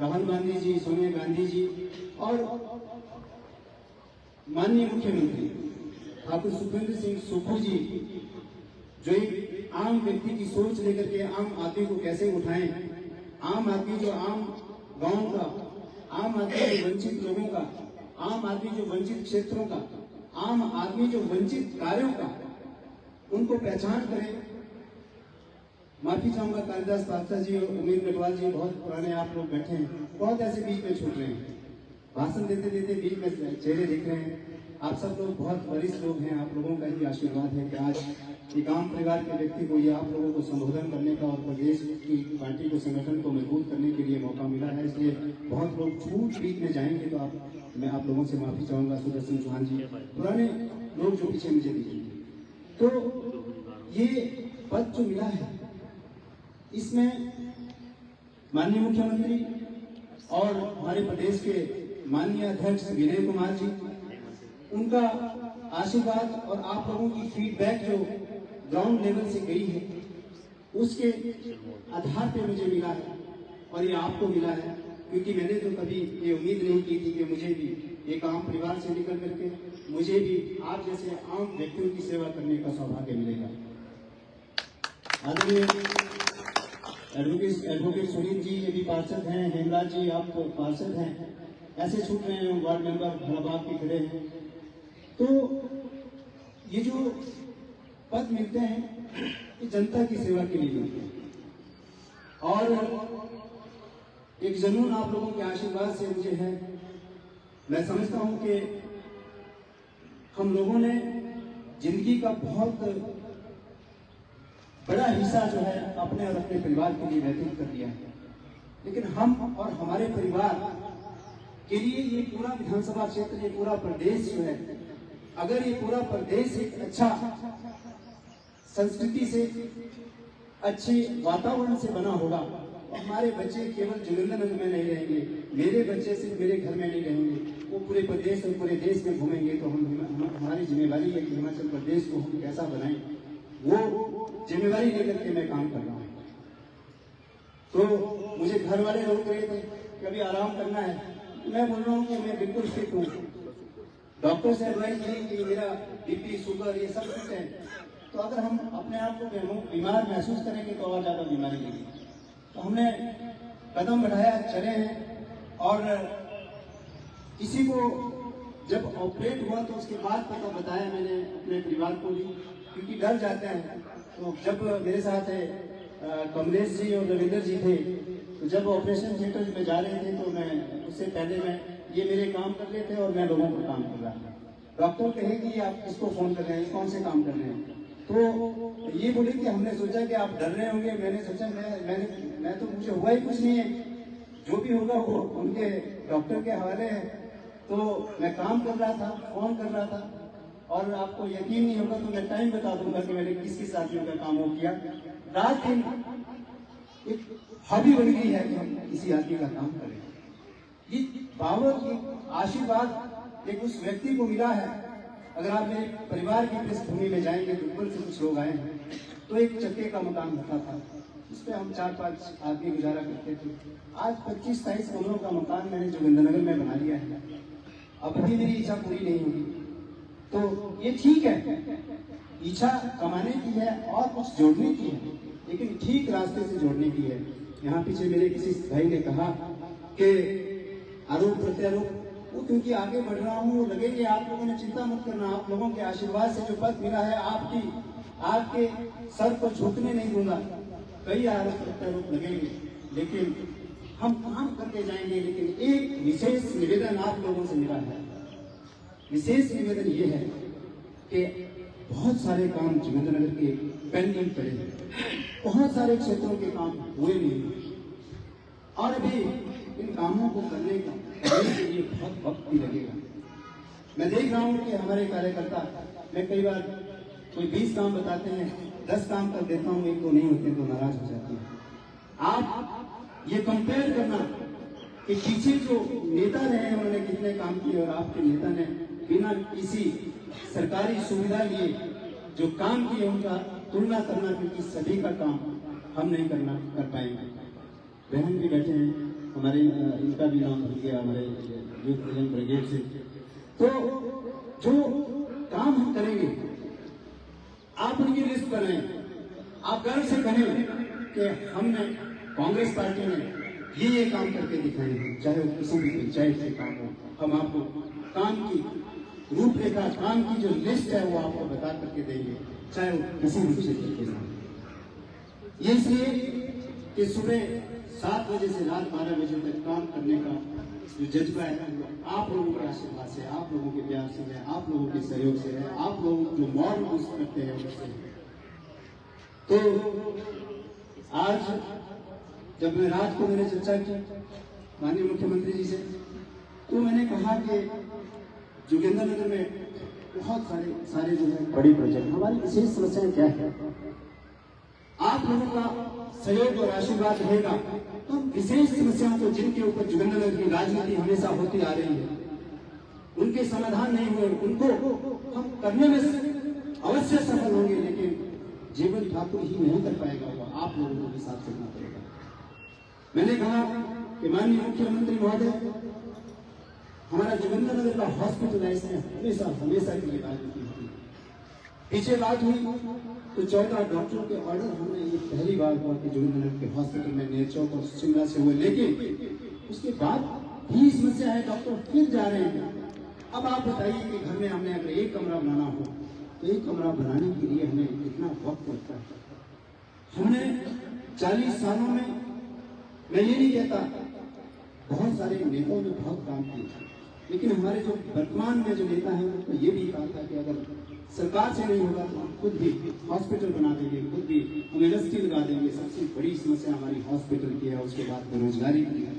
राहुल गांधी जी, सोनिया गांधी जी और माननीय मुख्यमंत्री ठाकुर सुखविंदर सिंह सुक्खू जी जो एक आम व्यक्ति की सोच लेकर के आम आदमी को कैसे उठाएं, आम आदमी जो आम गांव का, आम आदमी जो वंचित लोगों का, आम आदमी जो वंचित क्षेत्रों का, आम आदमी जो वंचित कार्यों का, उनको पहचान करें। माफी चाहूंगा कालिदास पात्रा जी और अमीर गढ़वाल जी, बहुत पुराने आप लोग बैठे हैं, बहुत ऐसे बीच में छूट रहे हैं, भाषण देते देते बीच में चेहरे दिख रहे हैं। आप सब लोग बहुत वरिष्ठ लोग हैं, आप लोगों का ही आशीर्वाद है कि आज एक आम परिवार के व्यक्ति को, ये आप लोगों को संबोधन करने का और प्रदेश की पार्टी को, संगठन को मजबूत करने के लिए मौका मिला है। इसलिए बहुत लोग छूट बीच में जाएंगे तो मैं आप लोगों से माफी चाहूंगा। सुदर्शन चौहान जी, पुराने लोग जो पीछे मुझे दिखेंगे, तो ये पद जो मिला है इसमें माननीय मुख्यमंत्री और हमारे प्रदेश के माननीय अध्यक्ष विनय कुमार जी, उनका आशीर्वाद और आप लोगों की फीडबैक जो ग्राउंड लेवल से गई है उसके आधार पे मुझे मिला है, और ये आपको मिला है, क्योंकि मैंने तो कभी ये उम्मीद नहीं की थी कि मुझे भी एक आम परिवार से निकल करके मुझे भी आप जैसे आम व्यक्तियों की सेवा करने का सौभाग्य मिलेगा। आदरणीय एडवोकेट सुनील जी, ये भी पार्षद हैं, हेमराज जी आप पार्षद हैं, ऐसे छूट रहे हैं, वार्ड मेंबर भलाबाग के खड़े हैं। तो ये जो पद मिलते हैं ये जनता की सेवा के लिए मिलते हैं, और एक जुनून आप लोगों के आशीर्वाद से मुझे है। मैं समझता हूं कि हम लोगों ने जिंदगी का बहुत बड़ा हिस्सा जो है अपने और अपने परिवार के लिए व्यतीत कर दिया है, लेकिन हम और हमारे परिवार के लिए ये पूरा विधानसभा क्षेत्र, ये पूरा प्रदेश जो है, अगर ये पूरा प्रदेश एक अच्छा संस्कृति से, अच्छे वातावरण से बना होगा तो हमारे बच्चे केवल जोगिंद्रनगर में नहीं रहेंगे, मेरे बच्चे सिर्फ मेरे घर में नहीं रहेंगे, वो पूरे प्रदेश और पूरे देश में घूमेंगे। तो हमारी जिम्मेवारी है कि हिमाचल प्रदेश को हम कैसा बनाएं, वो जिम्मेवारी लेकर के मैं काम कर रहा हूँ। तो मुझे घर वाले रोक रहे थे कि अभी आराम करना है, मैं बोल रहा हूँ कि मैं बिल्कुल फिट हूँ। डॉक्टर से एडवाइस दी कि मेरा बीपी शुगर ये सब कुछ है, तो अगर हम अपने आप को बीमार महसूस करेंगे तो और ज्यादा बीमारी लगेगी। तो हमने कदम बढ़ाया, चले हैं। और किसी को जब ऑपरेट हुआ तो उसके बाद पता बताया मैंने अपने परिवार को भी, क्योंकि डर जाते हैं। तो जब मेरे साथ कमलेश जी और रविंदर जी थे, तो जब ऑपरेशन थिएटर में जा रहे थे तो मैं उससे पहले ये मेरे काम कर रहे थे और मैं लोगों को काम कर रहा था। डॉक्टर कहे कि आप किसको फोन कर रहे हैं, कौन से काम कर रहे हैं, तो ये बोले कि हमने सोचा कि आप डर रहे होंगे। मैंने सोचा मैं तो मुझे हुआ ही कुछ नहीं है, जो भी होगा वो उनके डॉक्टर के हवाले है। तो मैं काम कर रहा था, फोन कर रहा था, और आपको यकीन नहीं होगा तो मैं टाइम बता दूंगा कि मैंने किस किस आदमियों का काम वो किया। रात दिन एक हॉबी बन गई है कि हम किसी आदमी का काम करें। ये पावर, ये आशीर्वाद एक उस व्यक्ति को मिला है। अगर आप मेरे परिवार की पृष्ठभूमि में जाएंगे तो ऊपर से कुछ लोग आए हैं, तो एक चक्के का मकान होता था, उस पर हम 4-5 आदमी गुजारा करते थे। आज 25-23 कमरों का मकान मैंने जोगिंद्रनगर में बना लिया है। अब भी मेरी इच्छा पूरी नहीं होगी, तो ये ठीक है, इच्छा कमाने की है और कुछ जोड़ने की है, लेकिन ठीक रास्ते से जोड़ने की है। यहाँ पीछे मेरे किसी भाई ने कहा कि आरोप प्रत्यारोप, वो क्योंकि आगे बढ़ रहा हूँ, लगेंगे। आप लोगों ने चिंता मत करना, आप लोगों के आशीर्वाद से जो पद मिला है आपके सर पर झुकने नहीं दूंगा। कई आरोप प्रत्यारोप लगेंगे, लेकिन हम काम करते जाएंगे। लेकिन एक विशेष निवेदन आप लोगों से मिला है। विशेष निवेदन ये है कि बहुत सारे काम जोगिंद्रनगर के पेंडिंग पड़े हैं, बहुत सारे क्षेत्रों के काम हुए नहीं, और अभी इन कामों को करने के लिए बहुत वक्त भी लगेगा। मैं देख रहा हूँ कि हमारे कार्यकर्ता, मैं कई बार कोई 20 काम बताते हैं, 10 काम कर देता हूँ, एक तो नहीं होते तो नाराज हो जाती है। आप ये कंपेयर करना कि पीछे जो नेता रहे उन्होंने कितने काम किए और आपके नेता ने बिना किसी सरकारी सुविधा लिए जो काम किए उनका तुलना करना, क्योंकि सभी का काम हम नहीं कर पाएंगे। बहन भी बैठे हैं हमारे, इनका भी नाम भूल गया, हमारे यूथ विजन ब्रिगेड से। तो जो काम हम करेंगे आप उनकी लिस्ट बनाएं, आप गर्व से कहें कि हमने कांग्रेस पार्टी ने ये काम करके दिखाए हैं, चाहे वो किसी भी पंचायत के काम हो। हम आपको काम की रूपरेखा, काम की जो लिस्ट है वो आपको बता करके देंगे, चाहे वो किसी भी क्षेत्र के साथ। ये इसलिए कि सुबह 7 बजे से रात 12 बजे तक काम करने का जो जज्बा है आप लोगों के आशीर्वाद से, आप लोगों के प्यार से है, आप लोगों के सहयोग से है, आप लोग जो मॉडल यूज करते हैं उससे। तो आज जब मैं रात को मैंने चर्चा की माननीय मुख्यमंत्री जी से, तो मैंने कहा कि जोगिंद्रनगर में बहुत सारे जो है बड़ी प्रोजेक्ट, हमारी विशेष समस्याएं क्या है, आप लोगों का सहयोग और आशीर्वाद रहेगा तो विशेष समस्याओं को, जिनके ऊपर जोगिंद्रनगर की राजनीति हमेशा होती आ रही है, उनके समाधान नहीं हुए, उनको हम करने में अवश्य सफल होंगे, लेकिन जीवन ठाकुर ही नहीं कर पाएगा, वो आप लोगों को भी साथ चलना पड़ेगा। मैंने कहा कि माननीय मुख्यमंत्री महोदय, हमारा जोगिंद्रनगर का हॉस्पिटलाइज है हमेशा के लिए राजनीति होती है। पीछे बात हुई तो 14 डॉक्टरों के ऑर्डर हमने ये पहली बार हुआ कि जोगिंद्रनगर के हॉस्पिटल में नेरचौक और शिमला से हुए, लेकिन उसके बाद भी समस्या है, डॉक्टर फिर जा रहे हैं। अब आप बताइए कि घर में हमने अगर एक कमरा बनाना हो तो एक कमरा बनाने के लिए हमें कितना वक्त लगता है। हमने 40 सालों में, मैं ये नहीं कहता, बहुत सारे नेताओं ने बहुत काम किए, लेकिन हमारे जो वर्तमान में जो नेता हैं उनको ये भी कहा था कि अगर सरकार से नहीं होगा तो हम खुद भी हॉस्पिटल बना देंगे, खुद भी हम इंडस्ट्री लगा देंगे। सबसे बड़ी समस्या हमारी हॉस्पिटल की है, उसके बाद बेरोजगारी की है।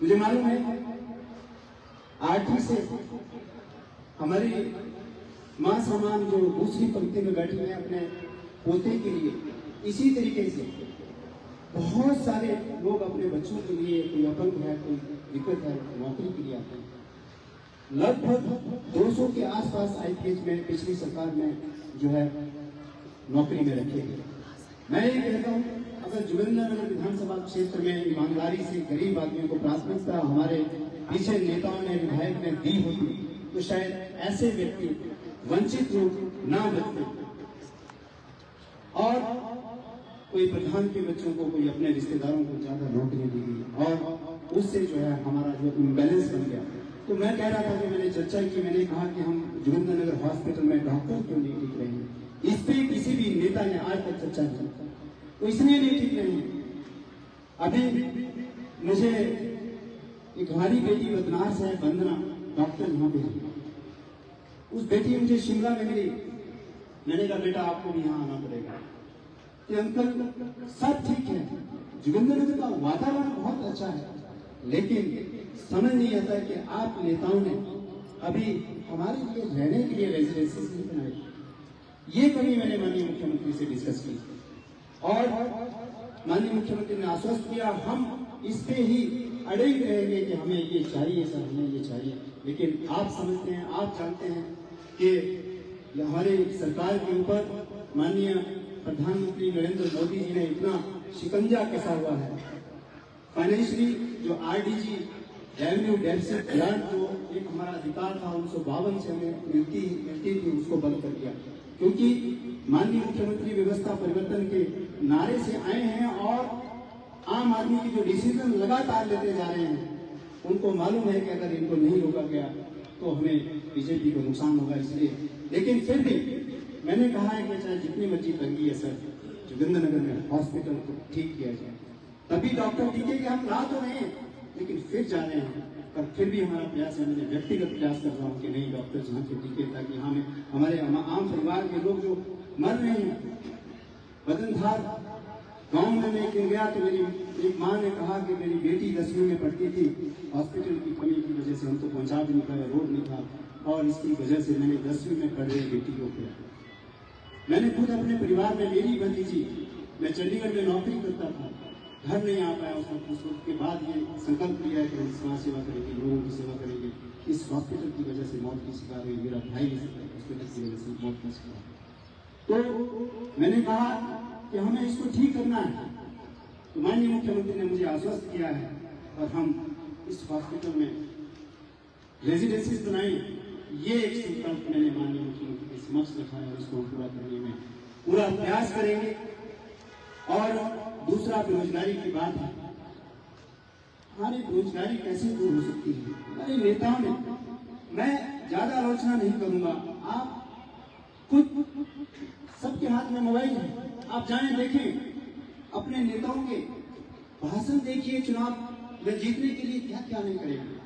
मुझे मालूम है आरटी से हमारी मां समान जो दूसरी पंक्ति में बैठी है अपने पोते के लिए इसी तरीके से बहुत सारे लोग अपने बच्चों के लिए, कोई अपंग है, कोई दिक्कत है, नौकरी के लिए आते हैं। लगभग 200 के आसपास IPH में पिछली सरकार में जो है नौकरी में रखे गए। मैं ये कहता हूँ, अगर जोगिंद्रनगर विधानसभा क्षेत्र में ईमानदारी से गरीब आदमियों को प्राथमिकता हमारे पीछे नेताओं ने, विधायक ने दी होती, तो शायद ऐसे व्यक्ति वंचित लोग ना बचते और कोई प्रधान के बच्चों को, कोई अपने रिश्तेदारों को ज्यादा नौकरी दी गई और उससे जो है हमारा जो इम्बैलेंस बन गया। तो मैं कह रहा था कि मैंने चर्चा की, मैंने कहा कि हम जोगिंद्रनगर हॉस्पिटल में डॉक्टर क्यों नहीं टिक रहे हैं, इस पे किसी भी नेता ने आज तक चर्चा नहीं की। तो इसलिए नहीं ठीक नहीं है। अभी मुझे एक हमारी बेटी बदनास है, वंदना, डॉक्टर यहाँ पे है। उस बेटी मुझे शिमला में मिली। मैंने कहा बेटा आपको भी यहाँ आना पड़ेगा। कि अंकल सब ठीक है, जोगिंद्रनगर का वातावरण बहुत अच्छा है, लेकिन समझ नहीं आता कि आप नेताओं ने अभी हमारे लिए रहने के लिए रेजिडेंसीज नहीं बनाई। ये कभी मैंने माननीय मुख्यमंत्री से डिस्कस की और माननीय मुख्यमंत्री ने आश्वस्त किया हम इस पे ही अड़े रहेंगे कि हमें ये चाहिए सर, हमें ये चाहिए। लेकिन आप समझते हैं, आप जानते हैं कि हमारे सरकार के ऊपर माननीय प्रधानमंत्री नरेंद्र मोदी जी ने इतना शिकंजा कसा हुआ है। फाइनेंशियली जो RDG रेवेन्यू डेफिसिट ग्रांट जो एक हमारा अधिकार था 1952 से हमें मिलती थी, उसको बंद कर दिया, क्योंकि माननीय मुख्यमंत्री व्यवस्था परिवर्तन के नारे से आए हैं और आम आदमी की जो डिसीजन लगातार लेते जा रहे हैं, उनको मालूम है कि अगर इनको नहीं रोका गया तो हमें बीजेपी को नुकसान होगा। इसलिए लेकिन फिर भी मैंने कहा है कि चाहे जितनी मर्जी तंगी है सर, जोगिंद्रनगर में हॉस्पिटल को ठीक किया जाए। तभी डॉक्टर टीके के हम ला तो रहे हैं, लेकिन फिर जा रहे हैं, पर फिर भी हमारा प्रयास है, मैंने व्यक्तिगत प्रयास कर रहा हूँ कि नहीं डॉक्टर जहाँ के टीके, ताकि यहाँ में हमारे आम परिवार के लोग जो मर रहे हैं। बदनधार गांव में मैं गया तो मेरी एक माँ ने कहा कि मेरी बेटी 10वीं में पढ़ती थी, हॉस्पिटल की कमी की वजह से हमको पहुंचा भी नहीं पाया, रोड नहीं था, और इसकी वजह से मैंने 10वीं में पढ़ रही बेटी को किया। मैंने खुद अपने परिवार में, मेरी भतीजी, मैं चंडीगढ़ में नौकरी करता था, घर नहीं आ पाया उस वक्त के बाद ये संकल्प लिया है कि हम समाज सेवा करेंगे, लोगों की सेवा करेंगे। इस हॉस्पिटल की वजह से मौत की शिकार हुई, मेरा भाई हॉस्पिटल की वजह से मौत की शिकार। तो मैंने कहा कि हमें इसको ठीक करना है। तो माननीय मुख्यमंत्री ने मुझे आश्वस्त किया है और हम इस हॉस्पिटल में रेजिडेंसीज बनाए। ये एक संकल्प मैंने माननीय मुख्यमंत्री के समक्ष रखा है और इसको पूरा करने में पूरा प्रयास करेंगे। और दूसरा बेरोजगारी की बात है। हमारी बेरोजगारी कैसे दूर हो सकती है? हमारे नेताओं ने, मैं ज्यादा आलोचना नहीं करूंगा, आप खुद सबके हाथ में मोबाइल है, आप जाएं देखें अपने नेताओं के भाषण देखिए, चुनाव में जीतने के लिए क्या क्या नहीं करेंगे।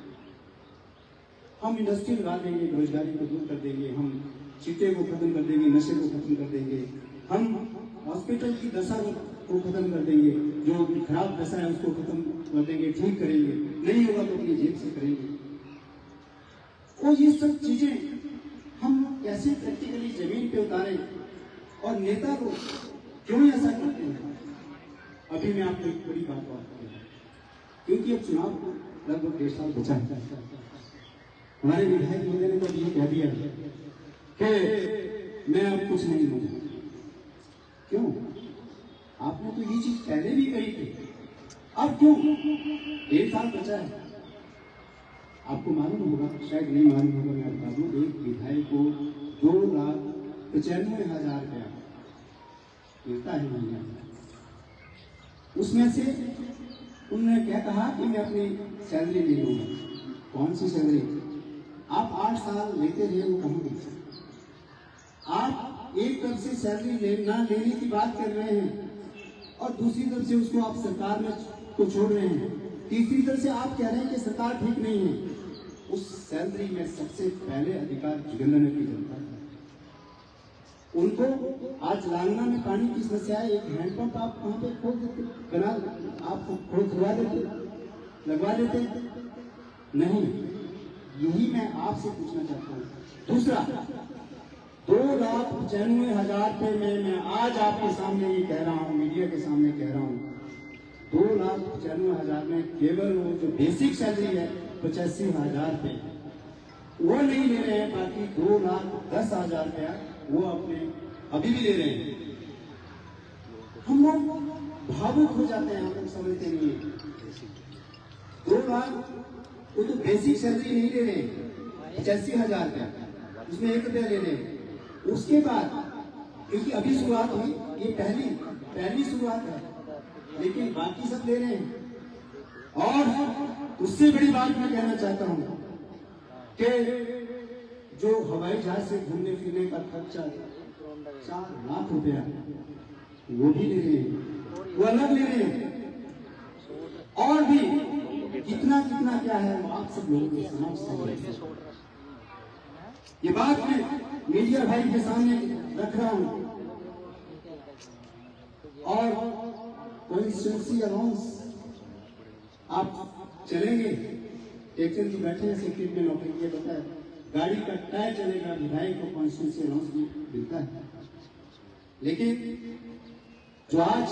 हम इंडस्ट्री लगा देंगे, बेरोजगारी को दूर कर देंगे, हम चीटे को खत्म कर देंगे, नशे को खत्म कर देंगे, हम हॉस्पिटल की दशा को खत्म कर देंगे, जो खराब दशा है उसको खत्म कर देंगे, ठीक करेंगे, नहीं होगा तो अपनी जेब से करेंगे। और ये सब चीजें हम कैसे प्रैक्टिकली जमीन पे उतारें और नेता को क्यों ऐसा करते हैं? अभी मैं आपको एक बड़ी बात कहूं, क्योंकि अब चुनाव को लगभग 1.5 साल बचा है। हमारे विधायक महोदय ने तो ये कह दिया कि मैं अब कुछ नहीं दूंगा। क्यों? आपने तो ये चीज पहले भी कही थी, अब क्यों? 1.5 साल बचा है। आपको मालूम होगा, शायद नहीं मालूम होगा, मैं बता दूं, एक विधायक को 2,95,000 रुपया मिलता है महीने। उसमें से उन्होंने क्या कहा कि मैं अपनी सैलरी ले लूंगा। कौन सी सैलरी? आप 8 साल लेते रहे, वो कहाँ गई? आप एक तरफ से सैलरी ना लेने की बात कर रहे हैं और दूसरी तरफ से उसको आप सरकार में को छोड़ रहे हैं। तीसरी तरफ से आप कह रहे हैं कि सरकार ठीक नहीं है। उस सैलरी में सबसे पहले अधिकार जोगिंद्रनगर की जनता है। उनको आज लांगना में पानी की समस्या है, एक हैंडपंप आप वहां पे खोल देते, बना आपको खोल खुलवा देते, लगवा देते नहीं। यही मैं आपसे पूछना चाहता हूँ। दूसरा, 2,95,000 रुपये में मैं आज आपके सामने ये कह रहा हूँ, मीडिया के सामने कह रहा हूँ, 2,95,000 में केवल वो जो बेसिक सैलरी है 85,000 रुपये वो नहीं ले रहे हैं, बाकी 2,10,000 रुपया वो अपने अभी भी ले रहे हैं। हम लोग भावुक हो जाते हैं, हम लोग समझते नहीं है। 2 लाख वो तो बेसिक सैलरी नहीं ले रहे हैं, 85,000 का, उसमें 1 रुपया ले रहे हैं। उसके बाद क्योंकि अभी शुरुआत हुई, ये पहली शुरुआत है, लेकिन बाकी सब ले रहे हैं। और उससे बड़ी बात मैं कहना चाहता हूं कि जो हवाई जहाज से घूमने फिरने का खर्चा 4 लाख रुपया वो भी ले रहे हैं, वो अलग ले रहे हैं। और भी कितना कितना क्या है वो आप सब लोगों को समझ सकते। ये बात मैं मीडिया भाई के सामने रख रहा हूं। और कॉन्स्टिट्यूंसी अनाउंस आप चलेंगे, टेक्चर जी बैठे हैं, सेक्रेटरी में नौकरी किया जाता है, गाड़ी का टायर चलेगा, विधायक को कॉन्स्टिट्यूंसी अनाउंस भी मिलता है। लेकिन जो आज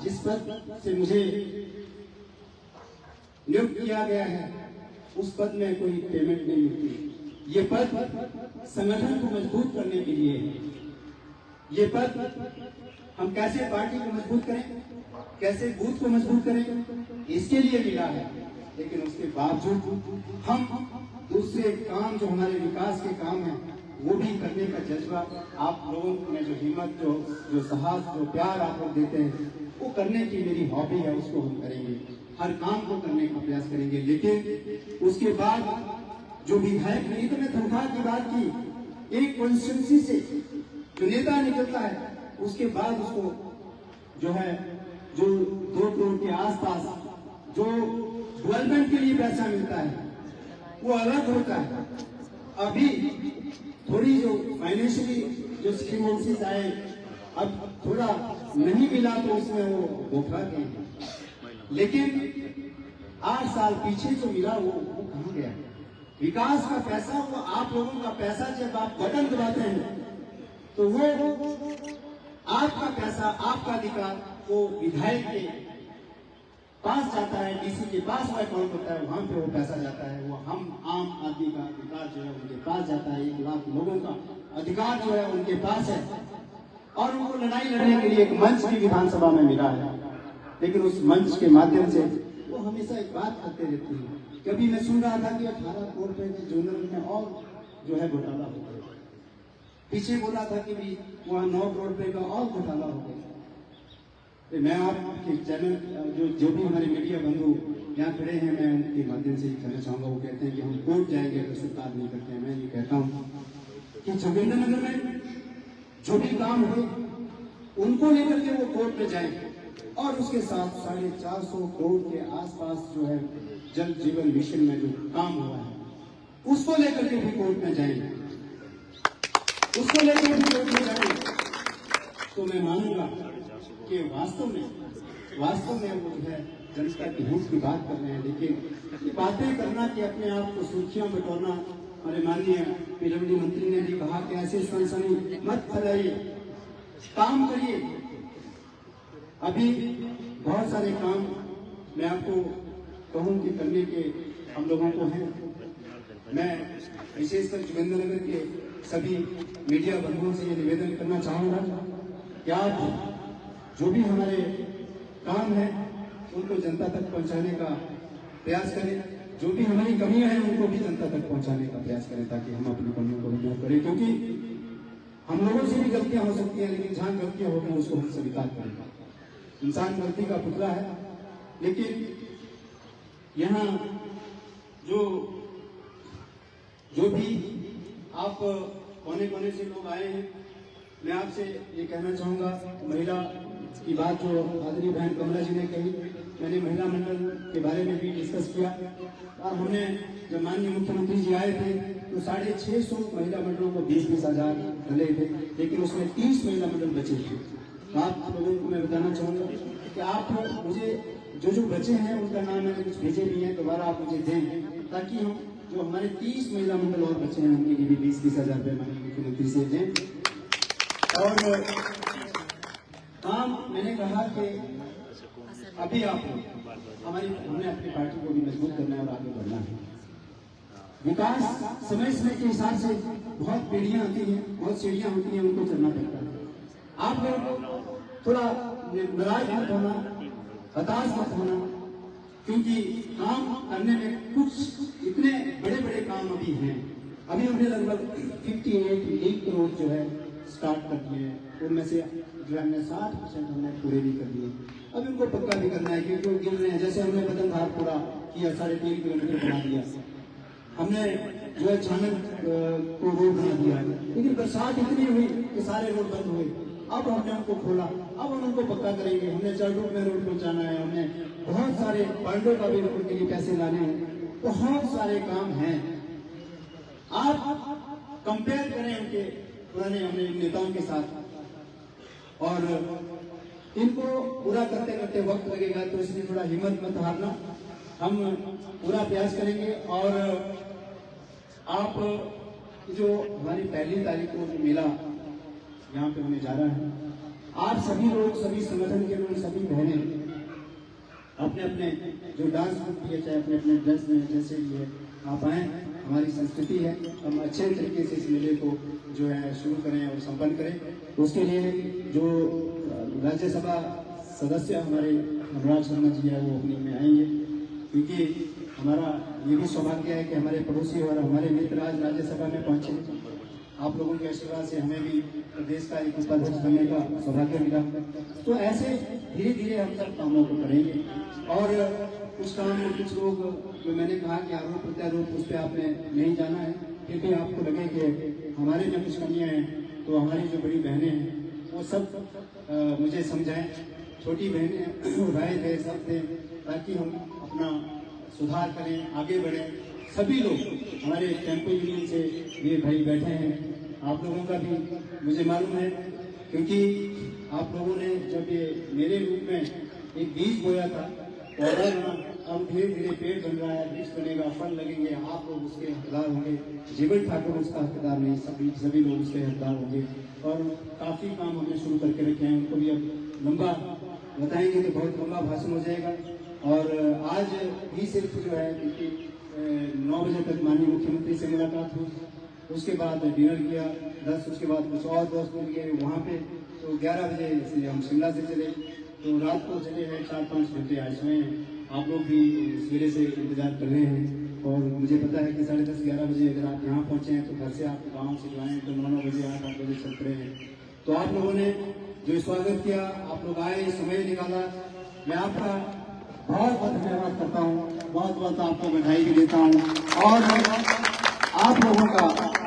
जिस पद से मुझे नियुक्त किया गया है उस पद में कोई पेमेंट नहीं मिलती। ये पद संगठन को मजबूत करने के लिए है। ये पद हम कैसे पार्टी को मजबूत करें, कैसे बूथ को मजबूत करें, इसके लिए मिला है। लेकिन उसके बावजूद हम दूसरे काम जो हमारे विकास के काम है वो भी करने का जज्बा, आप लोगों में जो हिम्मत, जो साहस, जो प्यार आप लोग देते हैं वो करने की मेरी हॉबी है, उसको हम करेंगे, हर काम को करने का प्रयास करेंगे। लेकिन उसके बाद जो विधायक, नहीं तो मैं तनख्वाह की बात की, एक कॉन्स्टिट्यूंसी से जो नेता निकलता है उसके बाद उसको जो है जो 2 करोड़ के आसपास जो डेवलपमेंट के लिए पैसा मिलता है वो अलग होता है। अभी थोड़ी जो फाइनेंशियली जो स्कीम आए, अब थोड़ा नहीं मिला तो उसमें वो धोखा गए। लेकिन 8 साल पीछे जो मिला वो कहाँ गया? विकास का पैसा, वो आप लोगों का पैसा, जब आप बटन दबाते हैं तो वो आपका पैसा, आपका अधिकार वो विधायक के पास जाता है, डीसी के पास वो अकाउंट होता है, वहां पे वो पैसा जाता है, वो हम आम आदमी का अधिकार जो है उनके पास जाता है। 1 लाख लोगों का अधिकार जो है उनके पास है और उनको लड़ाई लड़ने के लिए एक मंच भी विधानसभा में मिला है। लेकिन उस मंच के माध्यम से वो हमेशा एक बात करते रहते हैं। कभी मैं सुन रहा था कि 18 करोड़ रुपए के जोनल में और जो है घोटाला हो गया, पीछे बोला था कि भी वहाँ 9 करोड़ रुपए का और घोटाला हो गया। तो मैं आपके चैनल जो भी हमारे मीडिया बंधु यहाँ खड़े हैं, मैं उनके माध्यम से कहना चाहूंगा। वो कहते हैं कि हम कोर्ट जाएंगे अगर सरकार नहीं करते हैं। मैं ये कहता हूँ कि जोगिंद्रनगर में जो भी काम हो उनको लेकर के वो कोर्ट में जाए और उसके साथ 450 करोड़ के आसपास जो है जल जीवन मिशन में जो काम हुआ है उसको लेकर के भी कोर्ट में जाएंगे, उसको लेकर भी कोर्ट में जाएंगे। तो मैं मानूंगा कि वास्तव में वो जो है जनता के हित की बात कर रहे हैं। लेकिन बातें करना कि अपने आप को सुर्खियां बटोरना, हमारे माननीय पीडब्ल्यूडी मंत्री ने भी कहा कि ऐसे सनसनी मत फैलाइए, काम करिए। अभी बहुत सारे काम मैं आपको कहूं कि करने के हम लोगों को हैं। मैं विशेषकर जोगिंद्रनगर के सभी मीडिया बंधुओं से ये निवेदन करना चाहूंगा कि आप जो भी हमारे काम है उनको जनता तक पहुंचाने का प्रयास करें, जो भी हमारी कमियां हैं उनको भी जनता तक पहुंचाने का प्रयास करें, ताकि हम अपनी कमियों को भी दूर करें। क्योंकि हम लोगों से भी गलतियां हो सकती हैं, लेकिन जहां गलतियां होती हैं उसको हम स्वीकार करें। इंसान गलती का पुतला है। लेकिन यहाँ जो भी आप कोने कोने से लोग आए हैं, मैं आपसे ये कहना चाहूंगा, महिला की बात जो आदरणीय बहन कमला जी ने कही, मैंने महिला मंडल के बारे में भी डिस्कस किया और हमने जब माननीय मुख्यमंत्री जी आए थे तो 650 महिला मंडलों को 20-20 हजार डले थे, लेकिन उसमें 30 महिला मंडल बचे थे। तो आप लोगों को मैं बताना चाहूंगा कि आप मुझे जो बचे हैं उनका नाम मैंने कुछ भेजे नहीं है, दोबारा आप मुझे दें ताकि हम जो हमारे 30 महिला मंडल और बच्चे हैं उनके लिए भी 20-20 हजार रुपये माननीय मुख्यमंत्री से दें। और काम मैंने कहा कि अभी हमने अपनी पार्टी को भी मजबूत करना है और आगे बढ़ना है। विकास समय समय के हिसाब से बहुत पीढ़ियां आती हैं, बहुत सीढ़ियां होती हैं, उनको चलना पड़ता है। आप लोग थोड़ा नाराज मत होना, हताश मत होना, क्योंकि काम करने में कुछ इतने बड़े बड़े काम अभी हैं। अभी हमने लगभग 58 करोड़ जो है स्टार्ट कर दिए हैं, उनमें से जो हमने 60% हमने पूरे भी कर दिए। अभी उनको पक्का भी करना है, क्योंकि वो गिर रहे हैं। जैसे हमने बदन घाट पूरा किया, 3.5 किलोमीटर बना दिया, हमने जो है छानन को रोड बना दिया, लेकिन बरसात इतनी हुई कि सारे रोड बंद हुए। अब हमने उनको खोला, अब हम उनको पक्का करेंगे। हमने चलरूप में रोड पहुंचाना है, हमने बहुत सारे पांडों का भी उनके लिए पैसे लाने हैं, बहुत सारे काम हैं। आप कंपेयर करें उनके पुराने हमने नेताओं के साथ, और इनको पूरा करते करते वक्त लगेगा, तो इसलिए थोड़ा हिम्मत मत हारना। हम पूरा प्रयास करेंगे। और आप जो हमारी 1 तारीख को जो मेला यहाँ पे होने जा रहा है, आप सभी लोग, सभी संगठन के लोग, सभी बहनें अपने अपने जो डांस ग्रुप है, चाहे अपने अपने ड्रेस में जैसे भी है, आप आए। हमारी संस्कृति है, हम अच्छे तरीके से इस मेले को जो है शुरू करें और संपन्न करें। उसके लिए जो राज्यसभा सदस्य हमारे अनुराग शर्मा जी है, वो ओपनिंग में आएंगे, क्योंकि हमारा ये भी सौभाग्य है कि हमारे पड़ोसी और हमारे मित्र आज राज्यसभा में पहुंचे। आप लोगों के आशीर्वाद से हमें भी प्रदेश का एक उपाध्यक्ष बनने का सौभाग्य मिला। तो ऐसे धीरे धीरे हम सब कामों को करेंगे। और कुछ काम, कुछ लोग जो मैंने कहा कि आरोप प्रत्यारोप, उस पर आपने नहीं जाना है। फिर भी आपको लगे कि हमारे में कुछ कमियां हैं, तो हमारी जो बड़ी बहनें हैं वो सब मुझे समझाएं। छोटी बहनें भाई थे, सब थे, ताकि हम अपना सुधार करें, आगे बढ़ें। सभी लोग हमारे टेम्पो यूनियन से ये भाई बैठे हैं, आप लोगों का भी मुझे मालूम है, क्योंकि आप लोगों ने जब ये मेरे रूप में एक बीज बोया था, पौधा बना, अब धीरे धीरे पेड़ बन रहा है, वृक्ष बनेगा, फल लगेंगे, आप लोग उसके हकदार होंगे। जीवन ठाकुर उसका हकदार नहीं, सभी लोग उसके हकदार होंगे। और काफी काम हमने शुरू करके रखे हैं, उनको भी अब लंबा बताएंगे तो बहुत लंबा भाषण हो जाएगा। और आज भी सिर्फ जो है 9 बजे तक माननीय मुख्यमंत्री से मुलाकात हुई, उसके बाद डिनर किया 10, उसके बाद कुछ और दोस्त मिल गए वहाँ पे, तो 11 बजे से हम शिमला से चले, तो रात को चले हैं 4-5 घंटे आज में। आप लोग भी सवेरे से इंतजार कर रहे हैं, और मुझे पता है कि 10:30-11 बजे अगर आप यहाँ पहुँचे हैं, तो घर से आप गाँव से जो आए तो 9 बजे 8 बजे चल रहे हैं। तो आप लोगों ने जो स्वागत किया, आप लोग आए, समय निकाला, मैं आपका बहुत बहुत धन्यवाद करता हूँ, बहुत बहुत आपको बधाई भी देता हूँ। और आप लोगों का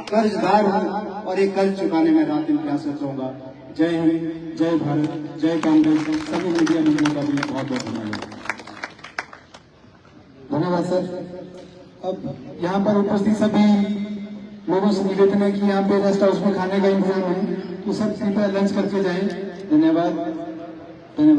कर्जदार हूँ, और एक कर्ज चुकाने में रात दिन प्रयास करता हूँ। जय हिंद, जय भारत, जय कांग्रेस। सभी मीडिया मित्रों का भी बहुत बहुत धन्यवाद। धन्यवाद सर। अब यहाँ पर उपस्थित सभी लोगों से निवेदन है कि यहाँ पे रेस्ट हाउस में खाने का इंतजाम है, तो सब कृपया लंच करके जाएं। धन्यवाद, धन्यवाद।